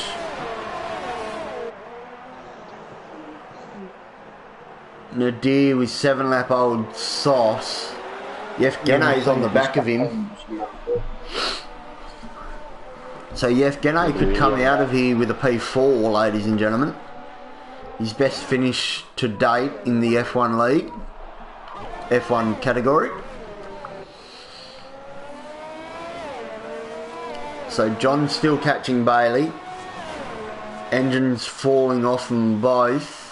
Nadir with 7-lap-old Sauce. Yevgeny's on the back of him. So Yevgeny could come out of here with a P4, ladies and gentlemen. His best finish to date in the F1 league. F1 category. So John's still catching Bailey. Engines falling off them both.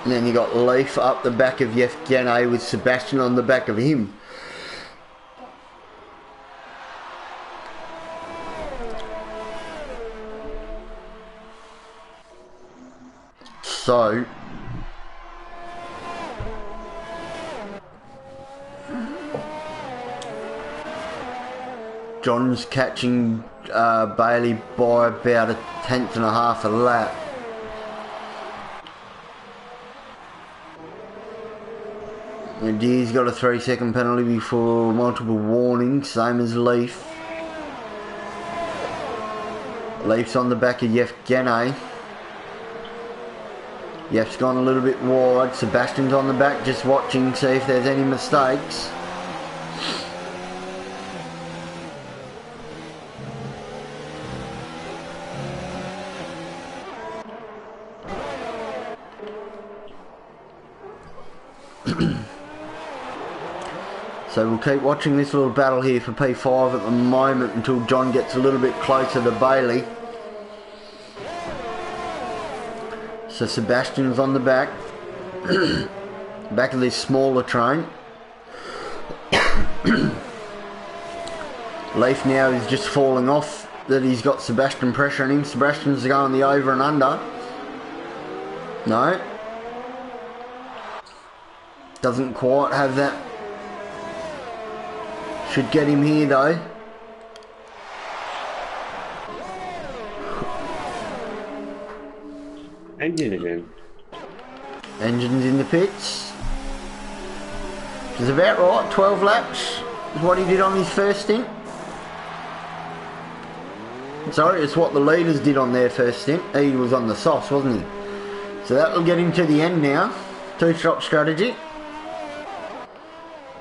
And then you got Leaf up the back of Yevgeny with Sebastian on the back of him. So John's catching Bailey by about 1/10.5 a lap. And he's got a 3-second penalty for multiple warnings, same as Leaf. Leaf's on the back of Yevgeny. Yef's gone a little bit wide. Sebastian's on the back just watching, see if there's any mistakes. So we'll keep watching this little battle here for P5 at the moment until John gets a little bit closer to Bailey. So Sebastian's on the back. Back of this smaller train. Leaf now is just falling off that he's got Sebastian pressure on him. Sebastian's going the over and under. No. Doesn't quite have that. Should get him here though. Engine again. Engine's in the pits. It's about right, 12 laps is what he did on his first stint. Sorry, it's what the leaders did on their first stint. He was on the softs, wasn't he? So that will get him to the end now. Two-strop strategy.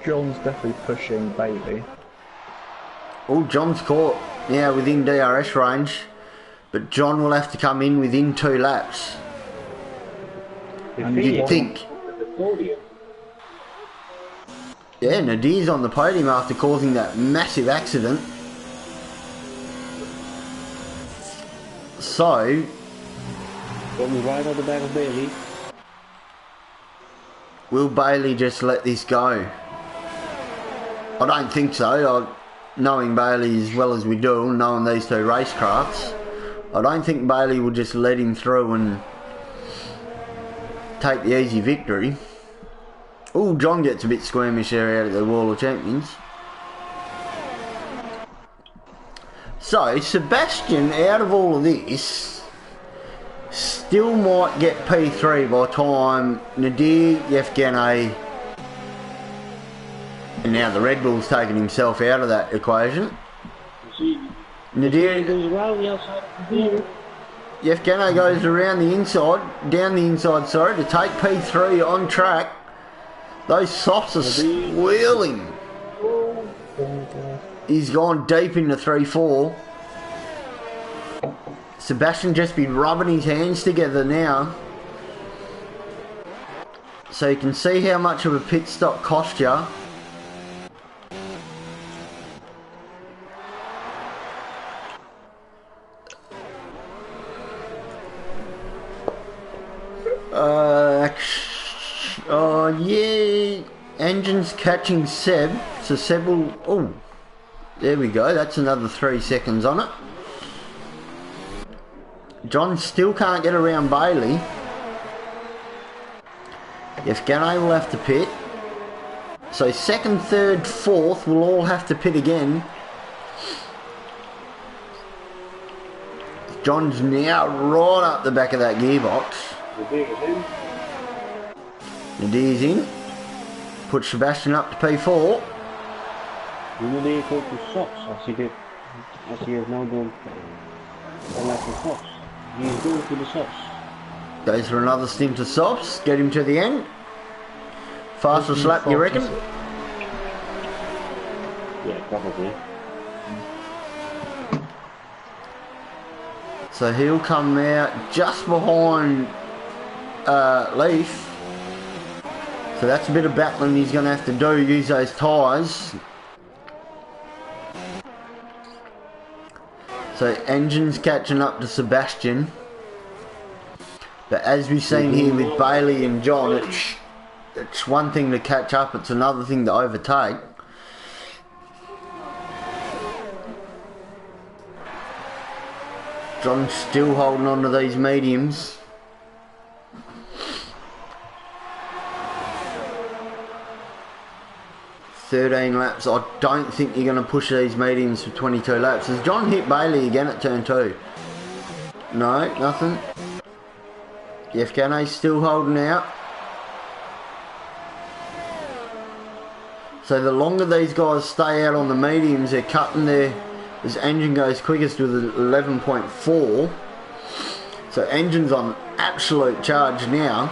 John's definitely pushing Bailey. Oh, John's caught now within DRS range, but John will have to come in within 2 laps. And You'd think. Yeah, Nadir's on the podium after causing that massive accident. So, Comes right on the back of Bailey. will Bailey just let this go? I don't think so. Knowing Bailey as well as we do, knowing these two racecrafts, I don't think Bailey will just let him through and take the easy victory. Oh, John gets a bit squeamish there out of the Wall of Champions. So, Sebastian, out of all of this, still might get P3 by time Nadir, Yevgeny, and now the Red Bull's taken himself out of that equation. Nadir goes around the outside of the field. Yevgeny goes around the inside, down the inside, sorry, to take P3 on track. Those softs are squealing. He's gone deep into 3-4. Sebastian just be rubbing his hands together now. So you can see how much of a pit stop cost you. Yeah, engine's catching Seb, so Seb will, oh, there we go, that's another 3 seconds on it. John still can't get around Bailey. Yevgeny will have to pit. So second, third, fourth will all have to pit again. John's now right up the back of that gearbox. Nadir's in. Put Sebastian up to P4. Nadir goes to socks as he has now done a lap of socks. He is going to the socks. Goes for another stint to softs. Get him to the end. Fastest lap, you reckon? Yeah, probably. So he'll come out just behind Leaf. So that's a bit of battling he's going to have to do, use those tyres. So engine's catching up to Sebastian. But as we've seen here with Bailey and John, it's one thing to catch up, it's another thing to overtake. John's still holding on to these mediums. "13 laps. I don't think you're going to push these mediums for 22 laps. Has John hit Bailey again at turn 2? No, nothing. Yevgeny's still holding out. So the longer these guys stay out on the mediums, they're cutting their... This engine goes quickest with 11.4. So engine's on absolute charge now.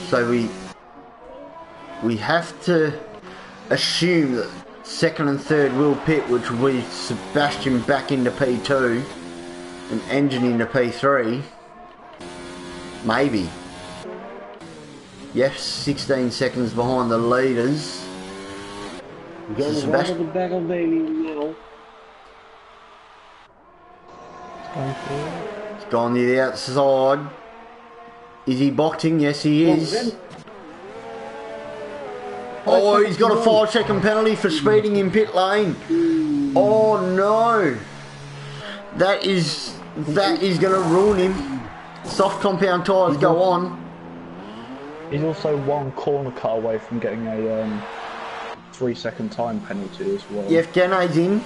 So we have to assume that second and third will pit, which will be Sebastian back into P2 and engine into P3. Maybe. Yes, 16 seconds behind the leaders. Goes right at the back of Bailey now. He's gone to the outside. Is he boxing? Yes, he is. Oh, he's got a 5-second penalty for speeding in pit lane. Oh no. That is going to ruin him. Soft compound tyres go on. He's also one corner cut away from getting a 3-second time penalty as well. Yevgenay's in.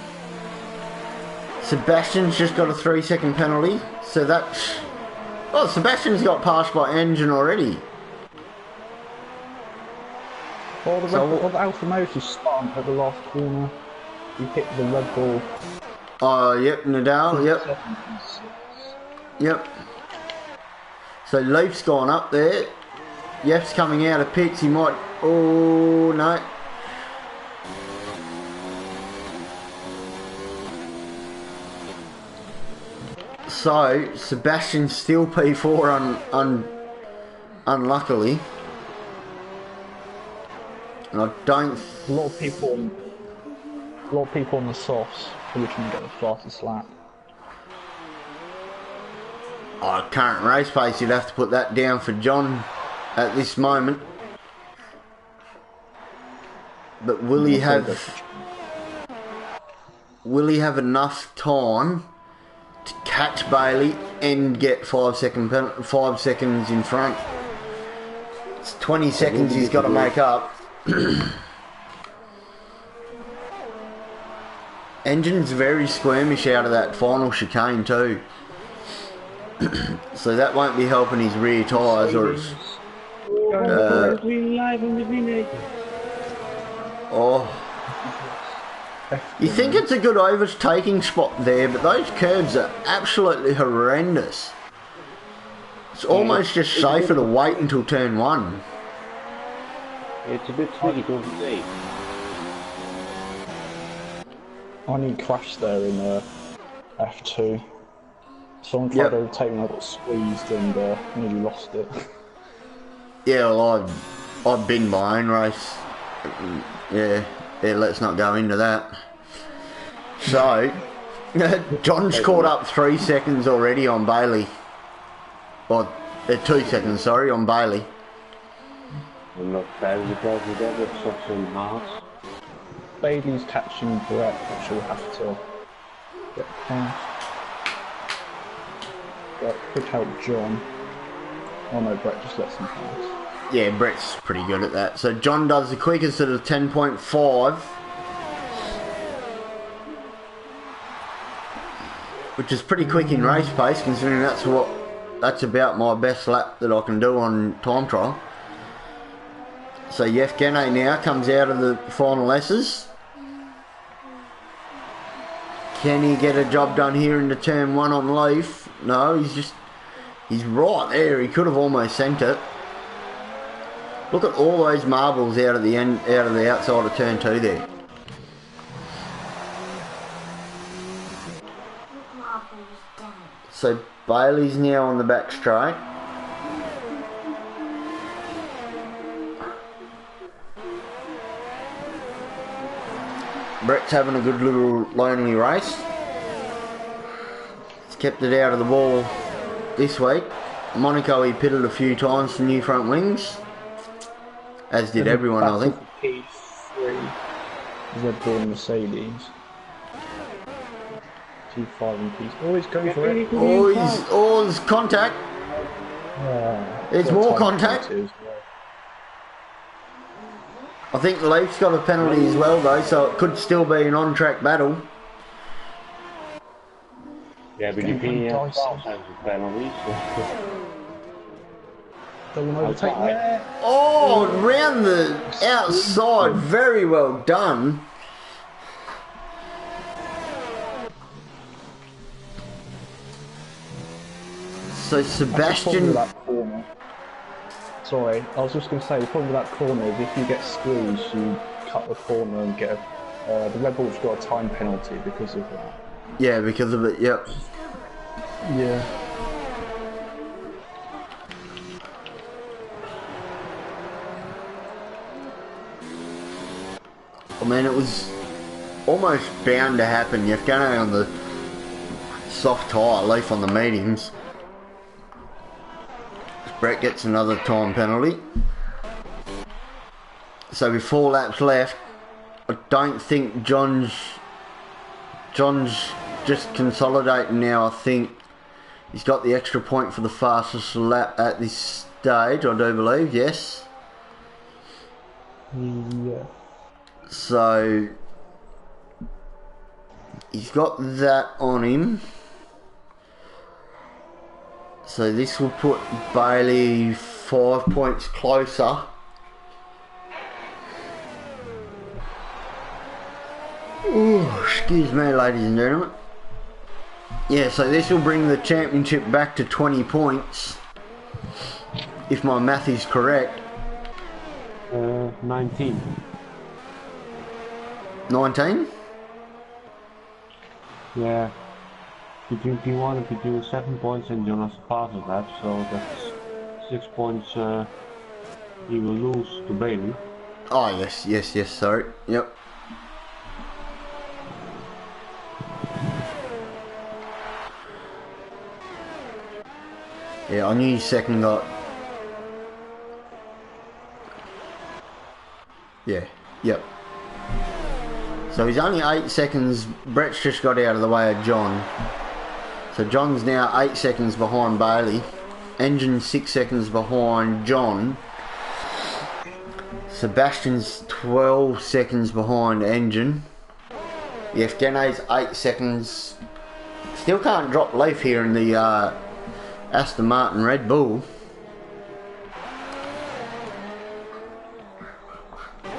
Sebastian's just got a 3-second penalty. So that's... Oh, Sebastian's got passed by Engine already. Well, the Alpha Motors starting at the last corner. He hit the red ball. Oh, yep, Nadal, yep. Yep. So Leaf's gone up there. Yep's coming out of pits. He might... Oh, no. So, Sebastian's still P4 unluckily. And I don't... A lot of people on the softs probably trying to get the fastest lap. Oh, current race pace, you'd have to put that down for John at this moment. But will he have enough time to catch Bailey and get 5 seconds in front? It's 20 seconds he's got to make up. Engine's very squirmish out of that final chicane too. So that won't be helping his rear tyres or his... You think it's a good overtaking spot there, but those curves are absolutely horrendous. It's almost just safer to wait until turn 1. It's a bit tricky to overtake. I nearly crashed there in F2. Someone tried to overtake me, I got squeezed and nearly lost it. Yeah, well, I've been my own race. Yeah, let's not go into that. So, John's caught up 3 seconds already on Bailey. Or 2 seconds, sorry, on Bailey. I'm not bad because of that, it's such a marks. Bailey's catching Brett, which will have to get past. That could help John. Oh no, Brett just lets him pass. Yeah, Brett's pretty good at that. So John does the quickest at a 10.5. Which is pretty quick in race pace, considering that's about my best lap that I can do on time trial. So Yevgeny now comes out of the final S's. Can he get a job done here into turn 1 on Leaf? No, he's right there. He could have almost sent it. Look at all those marbles out of the outside of turn 2 there. So Bailey's now on the back straight. Brett's having a good little lonely race. He's kept it out of the wall this week. Monaco he pitted a few times for new front wings. As did everyone, I think. P3 Red Bull Mercedes. T5 and P3. Oh, he's going for it. Oh, he's contact. There's more contact. I think Leaf's got a penalty as well though, so it could still be an on-track battle. Yeah, but you can have penalties. Don't overtake there. Oh, round the outside. Very well done. So Sebastian... Sorry, I was just going to say, the problem with that corner is if you get squeezed, you cut the corner and get the Red Bull's got a time penalty because of that. Yeah, because of it, yep. Yeah. I mean, it was almost bound to happen. You're going on the soft tyre, Leaf on the mediums. Brett gets another time penalty. So with 4 laps left, I don't think John's just consolidating now. I think he's got the extra point for the fastest lap at this stage, I do believe, yes. Yeah. So he's got that on him. So this will put Bailey 5 points closer. Ooh, excuse me, ladies and gentlemen. Yeah, so this will bring the championship back to 20 points. If my math is correct. 19. 19? Yeah. Between P1 and P2 7 points and Jonas passes that, so that's 6 points he will lose to Bailey. Oh, yes, sorry. Yep. Yeah, I knew his second got... Yeah, yep. So he's only 8 seconds. Brett's just got out of the way of John. So John's now 8 seconds behind Bailey. Engine's 6 seconds behind John. Sebastian's 12 seconds behind Engine. Evgene's 8 seconds. Still can't drop Leaf here in the Aston Martin Red Bull.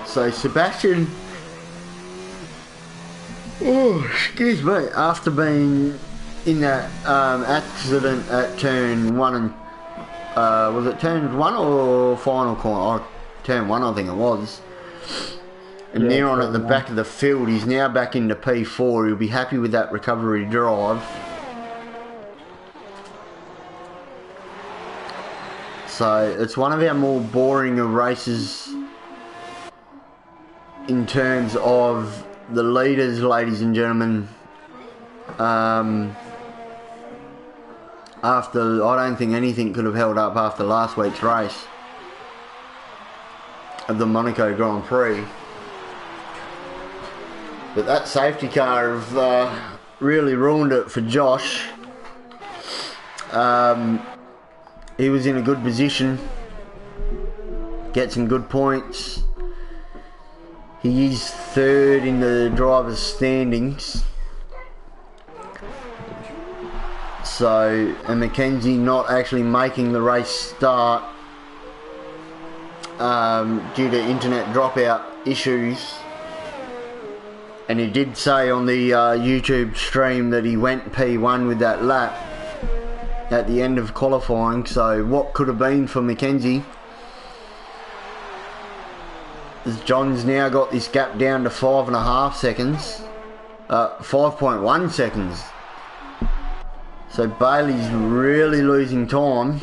So Sebastian, oh, excuse me, after being in that accident at turn 1 and was it turn 1 or final corner? Oh, turn 1 I think it was. And Yeah, there on at the turn back of the field, he's now back into P4. He'll be happy with that recovery drive. So it's one of our more boring of races in terms of the leaders, ladies and gentlemen. After, I don't think anything could have held up after last week's race of the Monaco Grand Prix. But that safety car have really ruined it for Josh. He was in a good position, get some good points. He is third in the drivers' standings. So, and Mackenzie not actually making the race start due to internet dropout issues. And he did say on the YouTube stream that he went P1 with that lap at the end of qualifying. So what could have been for Mackenzie, as John's now got this gap down to 5.5 seconds, 5.1 seconds. So Bailey's really losing time,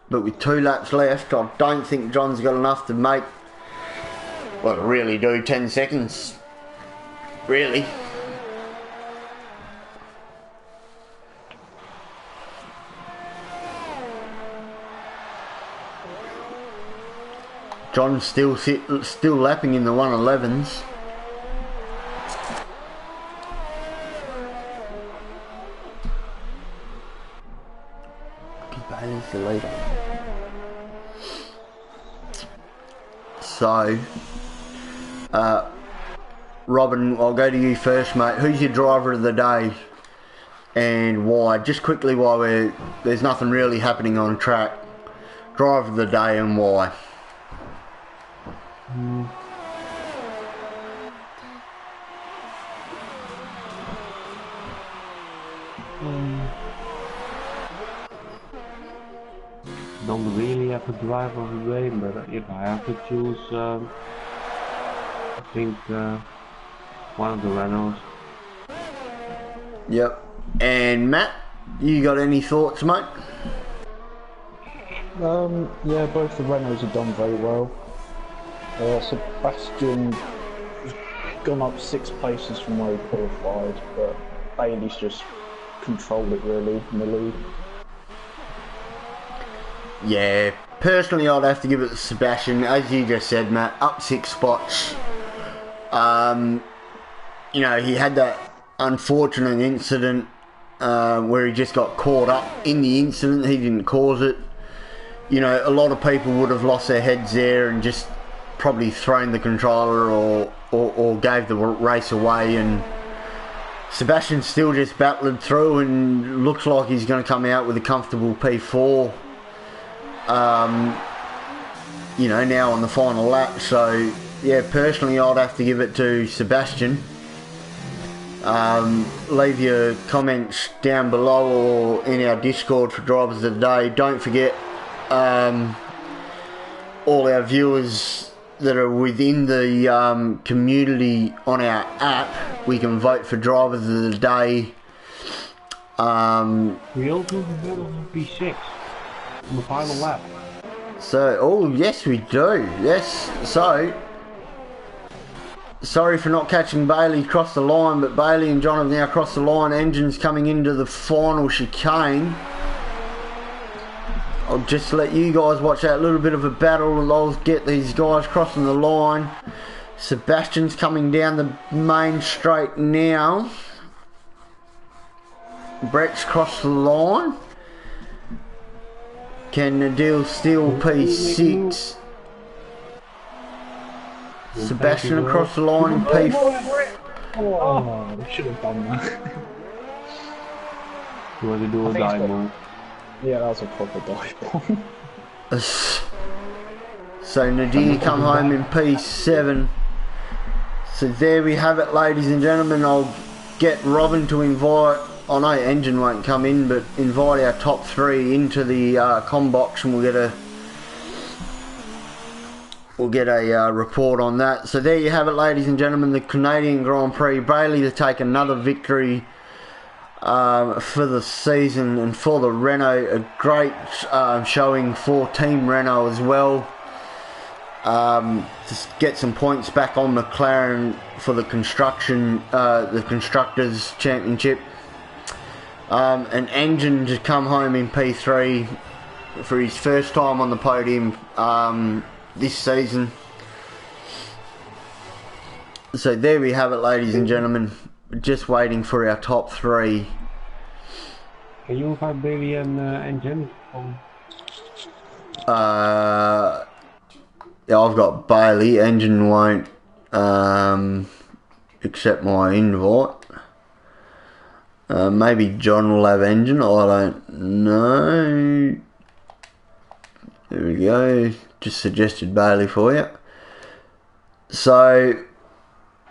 but with 2 laps left, I don't think John's got enough to make, well, really do 10 seconds, really. John's still lapping in the 111s. Bailey's the leader. So, Robin, I'll go to you first, mate. Who's your driver of the day and why? Just quickly, while there's nothing really happening on track. Driver of the day and why? Don't really have a driver of the day, but if I have to choose, I think one of the Renaults. Yep. And Matt, you got any thoughts, mate? Yeah, both the Renaults have done very well. Sebastian has gone up 6 places from where he qualified, but Bailey's just controlled it really in the lead. Yeah, personally I'd have to give it to Sebastian. As you just said, Matt, up 6 spots. You know, he had that unfortunate incident where he just got caught up in the incident. He didn't cause it. You know, a lot of people would have lost their heads there and just probably thrown the controller or gave the race away, and Sebastian still just battled through and looks like he's going to come out with a comfortable P4. You know, now on the final lap. So yeah, personally I'd have to give it to Sebastian. Leave your comments down below or in our Discord for Drivers of the Day. Don't forget, all our viewers that are within the community on our app, we can vote for Drivers of the Day. We also have a on P6 on the final lap. So, oh yes we do, yes. So, sorry for not catching Bailey cross the line, but Bailey and John have now crossed the line. Engines coming into the final chicane. I'll just let you guys watch that little bit of a battle and I'll get these guys crossing the line. Sebastian's coming down the main straight now. Brett's crossed the line. Can Nadil steal P6? Sebastian across the line in P4. Oh, we should have done that. You want to do a dive move? Yeah, that was a proper dive bomb. So Nadir come home in P7. So there we have it, ladies and gentlemen. I'll get Robin to invite, I know Engine won't come in, but invite our top 3 into the com box and we'll get a report on that. So there you have it, ladies and gentlemen, the Canadian Grand Prix. Bailey to take another victory for the season and for the Renault. A great showing for Team Renault as well. To get some points back on McLaren for the Constructors Championship. An Engine to come home in P3 for his first time on the podium this season. So there we have it, ladies and gentlemen. Just waiting for our top 3. Can you invite Bailey and Engine? Yeah, I've got Bailey. Engine won't accept my invite. Maybe John will have Engine. I don't know. There we go. Just suggested Bailey for you. So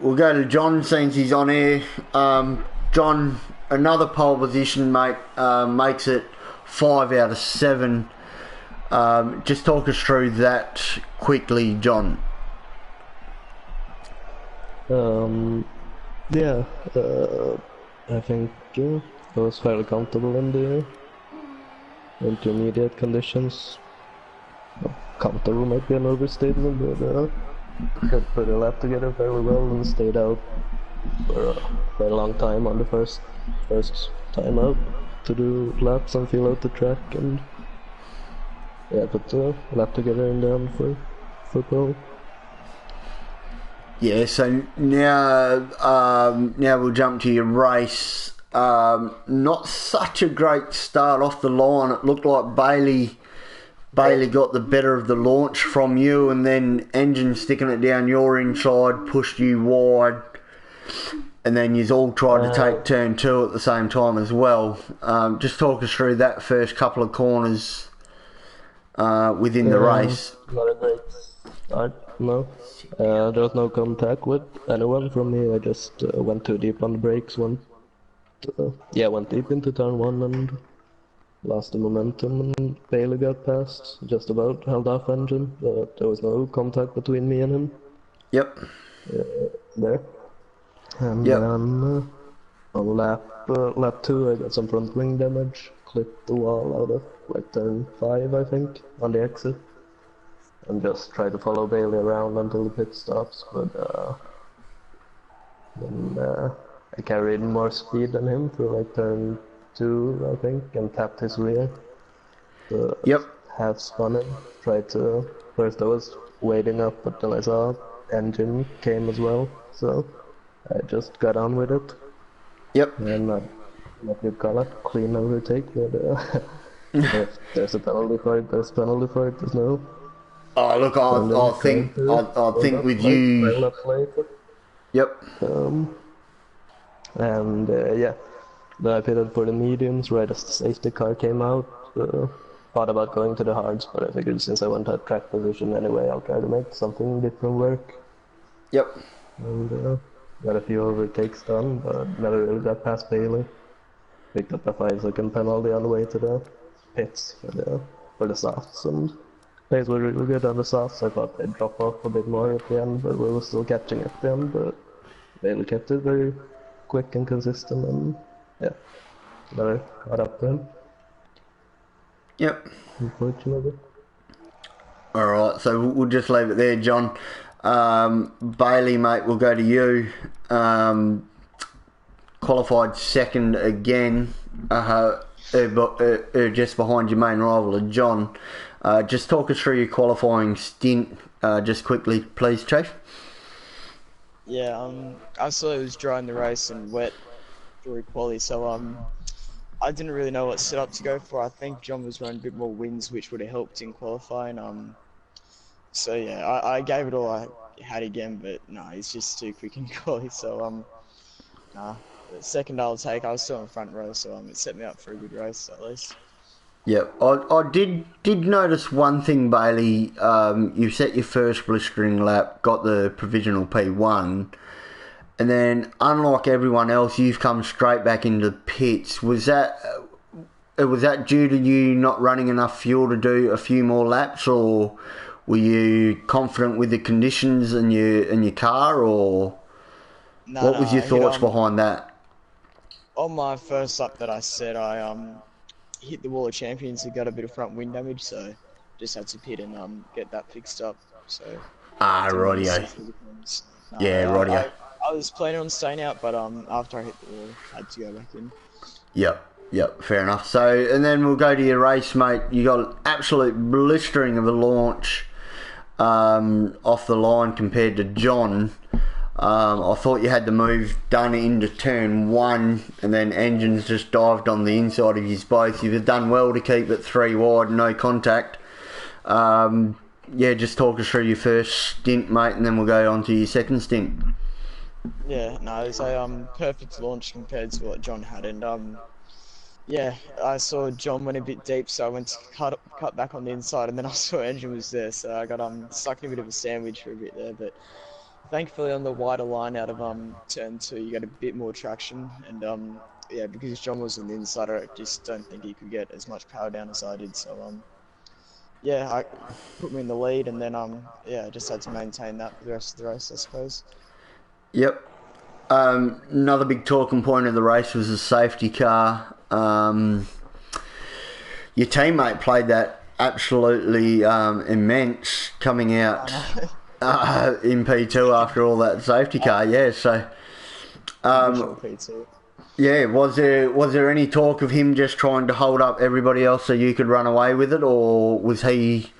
we'll go to John since he's on air. John, another pole position, mate. Makes it 5 out of 7. Just talk us through that quickly, John. Yeah, I think I was fairly comfortable in the intermediate conditions. Comfortable might be an overstatement, but could put a lap together fairly well and stayed out for a very long time on the first time out to do laps and feel out the track, and yeah, put a lap together in the end for pole. Yeah, so now we'll jump to your race. Not such a great start off the line. It looked like Bailey got the better of the launch from you, and then Engine sticking it down your inside pushed you wide, and then you all tried to take turn 2 at the same time as well. Just talk us through that first couple of corners within the race. Not a great start, no. There was no contact with anyone from me. I just went too deep on the brakes. Went deep into turn 1 and lost the momentum, and Bailey got past. Just about held off Engine, but there was no contact between me and him. Yep. There. And yep. Then on lap 2 I got some front wing damage. Clipped the wall out of like turn 5, I think, on the exit. And just try to follow Bailey around until the pit stops, but then I carried more speed than him through like turn 2, I think, and tapped his rear. So yep. Half spun him. First I was waiting up, but then I saw Engine came as well, so I just got on with it. Yep. And what you call it, clean overtake, but if there's a penalty for it, there's a penalty for it, there's no Oh, look, and then trying to I build think up with late, you. build up late. Yep. And yeah, then I pitted for the mediums right as the safety car came out. Thought about going to the hards, but I figured since I went at track position anyway, I'll try to make something different work. Yep. And got a few overtakes done, but never really got past Bailey. Picked up a 5-second penalty on the way to the pits for the softs, and pace were really good on the softs. I thought they'd drop off a bit more at the end, but we were still catching at the end. But Bailey kept it very quick and consistent, and yeah, never caught up to him, Yep. unfortunately. All right, so we'll just leave it there, John. Bailey, mate, we'll go to you. Qualified second again, just behind your main rival, John. Just talk us through your qualifying stint, just quickly, please, Chief. Yeah, I saw it was dry in the race and wet through quali, so I didn't really know what setup to go for. I think John was running a bit more wins, which would have helped in qualifying. So yeah, I gave it all I had again, but no, he's just too quick in quali. So nah, the second I'll take. I was still in front row, so it set me up for a good race at least. Yep, I did notice one thing, Bailey. You set your first blistering lap, got the provisional P1, and then unlike everyone else, you've come straight back into the pits. Was that due to you not running enough fuel to do a few more laps, or were you confident with the conditions in your car, or what was your thoughts behind that? On my first lap that I said, I hit the wall of champions and got a bit of front wing damage, so just had to pit and get that fixed up. So rightio. Yeah, rightio. I was planning on staying out, but after I hit the wall, I had to go back in. Yep, fair enough. So, and then we'll go to your race, mate. You got an absolute blistering of a launch off the line compared to John. I thought you had the move done into turn 1 and then engines just dived on the inside of his both. You've done well to keep it 3 wide, no contact. Just talk us through your first stint, mate, and then we'll go on to your second stint. Yeah, no, it was a perfect launch compared to what John had, and yeah, I saw John went a bit deep, so I went to cut back on the inside, and then I saw engine was there, so I got stuck in a bit of a sandwich for a bit there, but thankfully on the wider line out of turn 2 you got a bit more traction, and yeah, because John was on the inside I just don't think he could get as much power down as I did, so yeah, I put me in the lead, and then yeah, I just had to maintain that for the rest of the race, I suppose. Yep. Another big talking point of the race was the safety car. Your teammate played that absolutely immense coming out in P2 after all that safety car. Yeah, so P2. yeah, was there any talk of him just trying to hold up everybody else so you could run away with it, or was he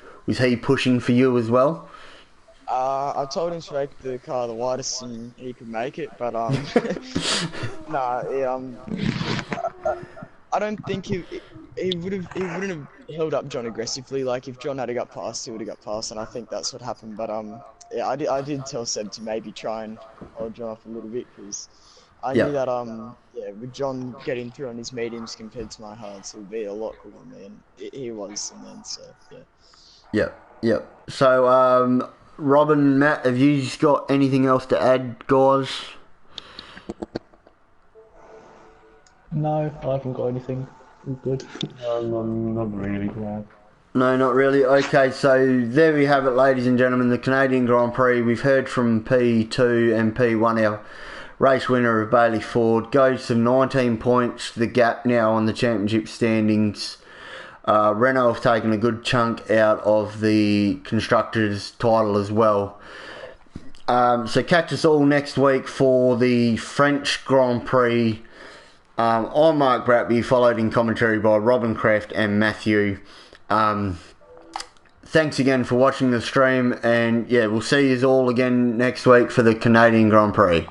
pushing for you as well? I told him to make the car the widest and he could make it, but I don't think he wouldn't have held up John aggressively. Like if John had got past, he would have got past, and I think that's what happened. But yeah, I did tell Seb to maybe try and hold John off a little bit, because I knew that yeah, with John getting through on his mediums compared to my hards, he would be a lot cooler than me, and he was, and then so yeah. Yep. So Robin, Matt, have you got anything else to add, guys? No, I haven't got anything. All good. Not really, yeah. No, not really. Okay, so there we have it, ladies and gentlemen, the Canadian Grand Prix. We've heard from P2 and P1. Our race winner of Bailey Ford goes to 19 points, the gap now on the championship standings. Renault have taken a good chunk out of the Constructors' title as well. So catch us all next week for the French Grand Prix. I'm Mark Bratby, followed in commentary by Robin Kraft and Matthew. Thanks again for watching the stream, and yeah, we'll see you all again next week for the Canadian Grand Prix.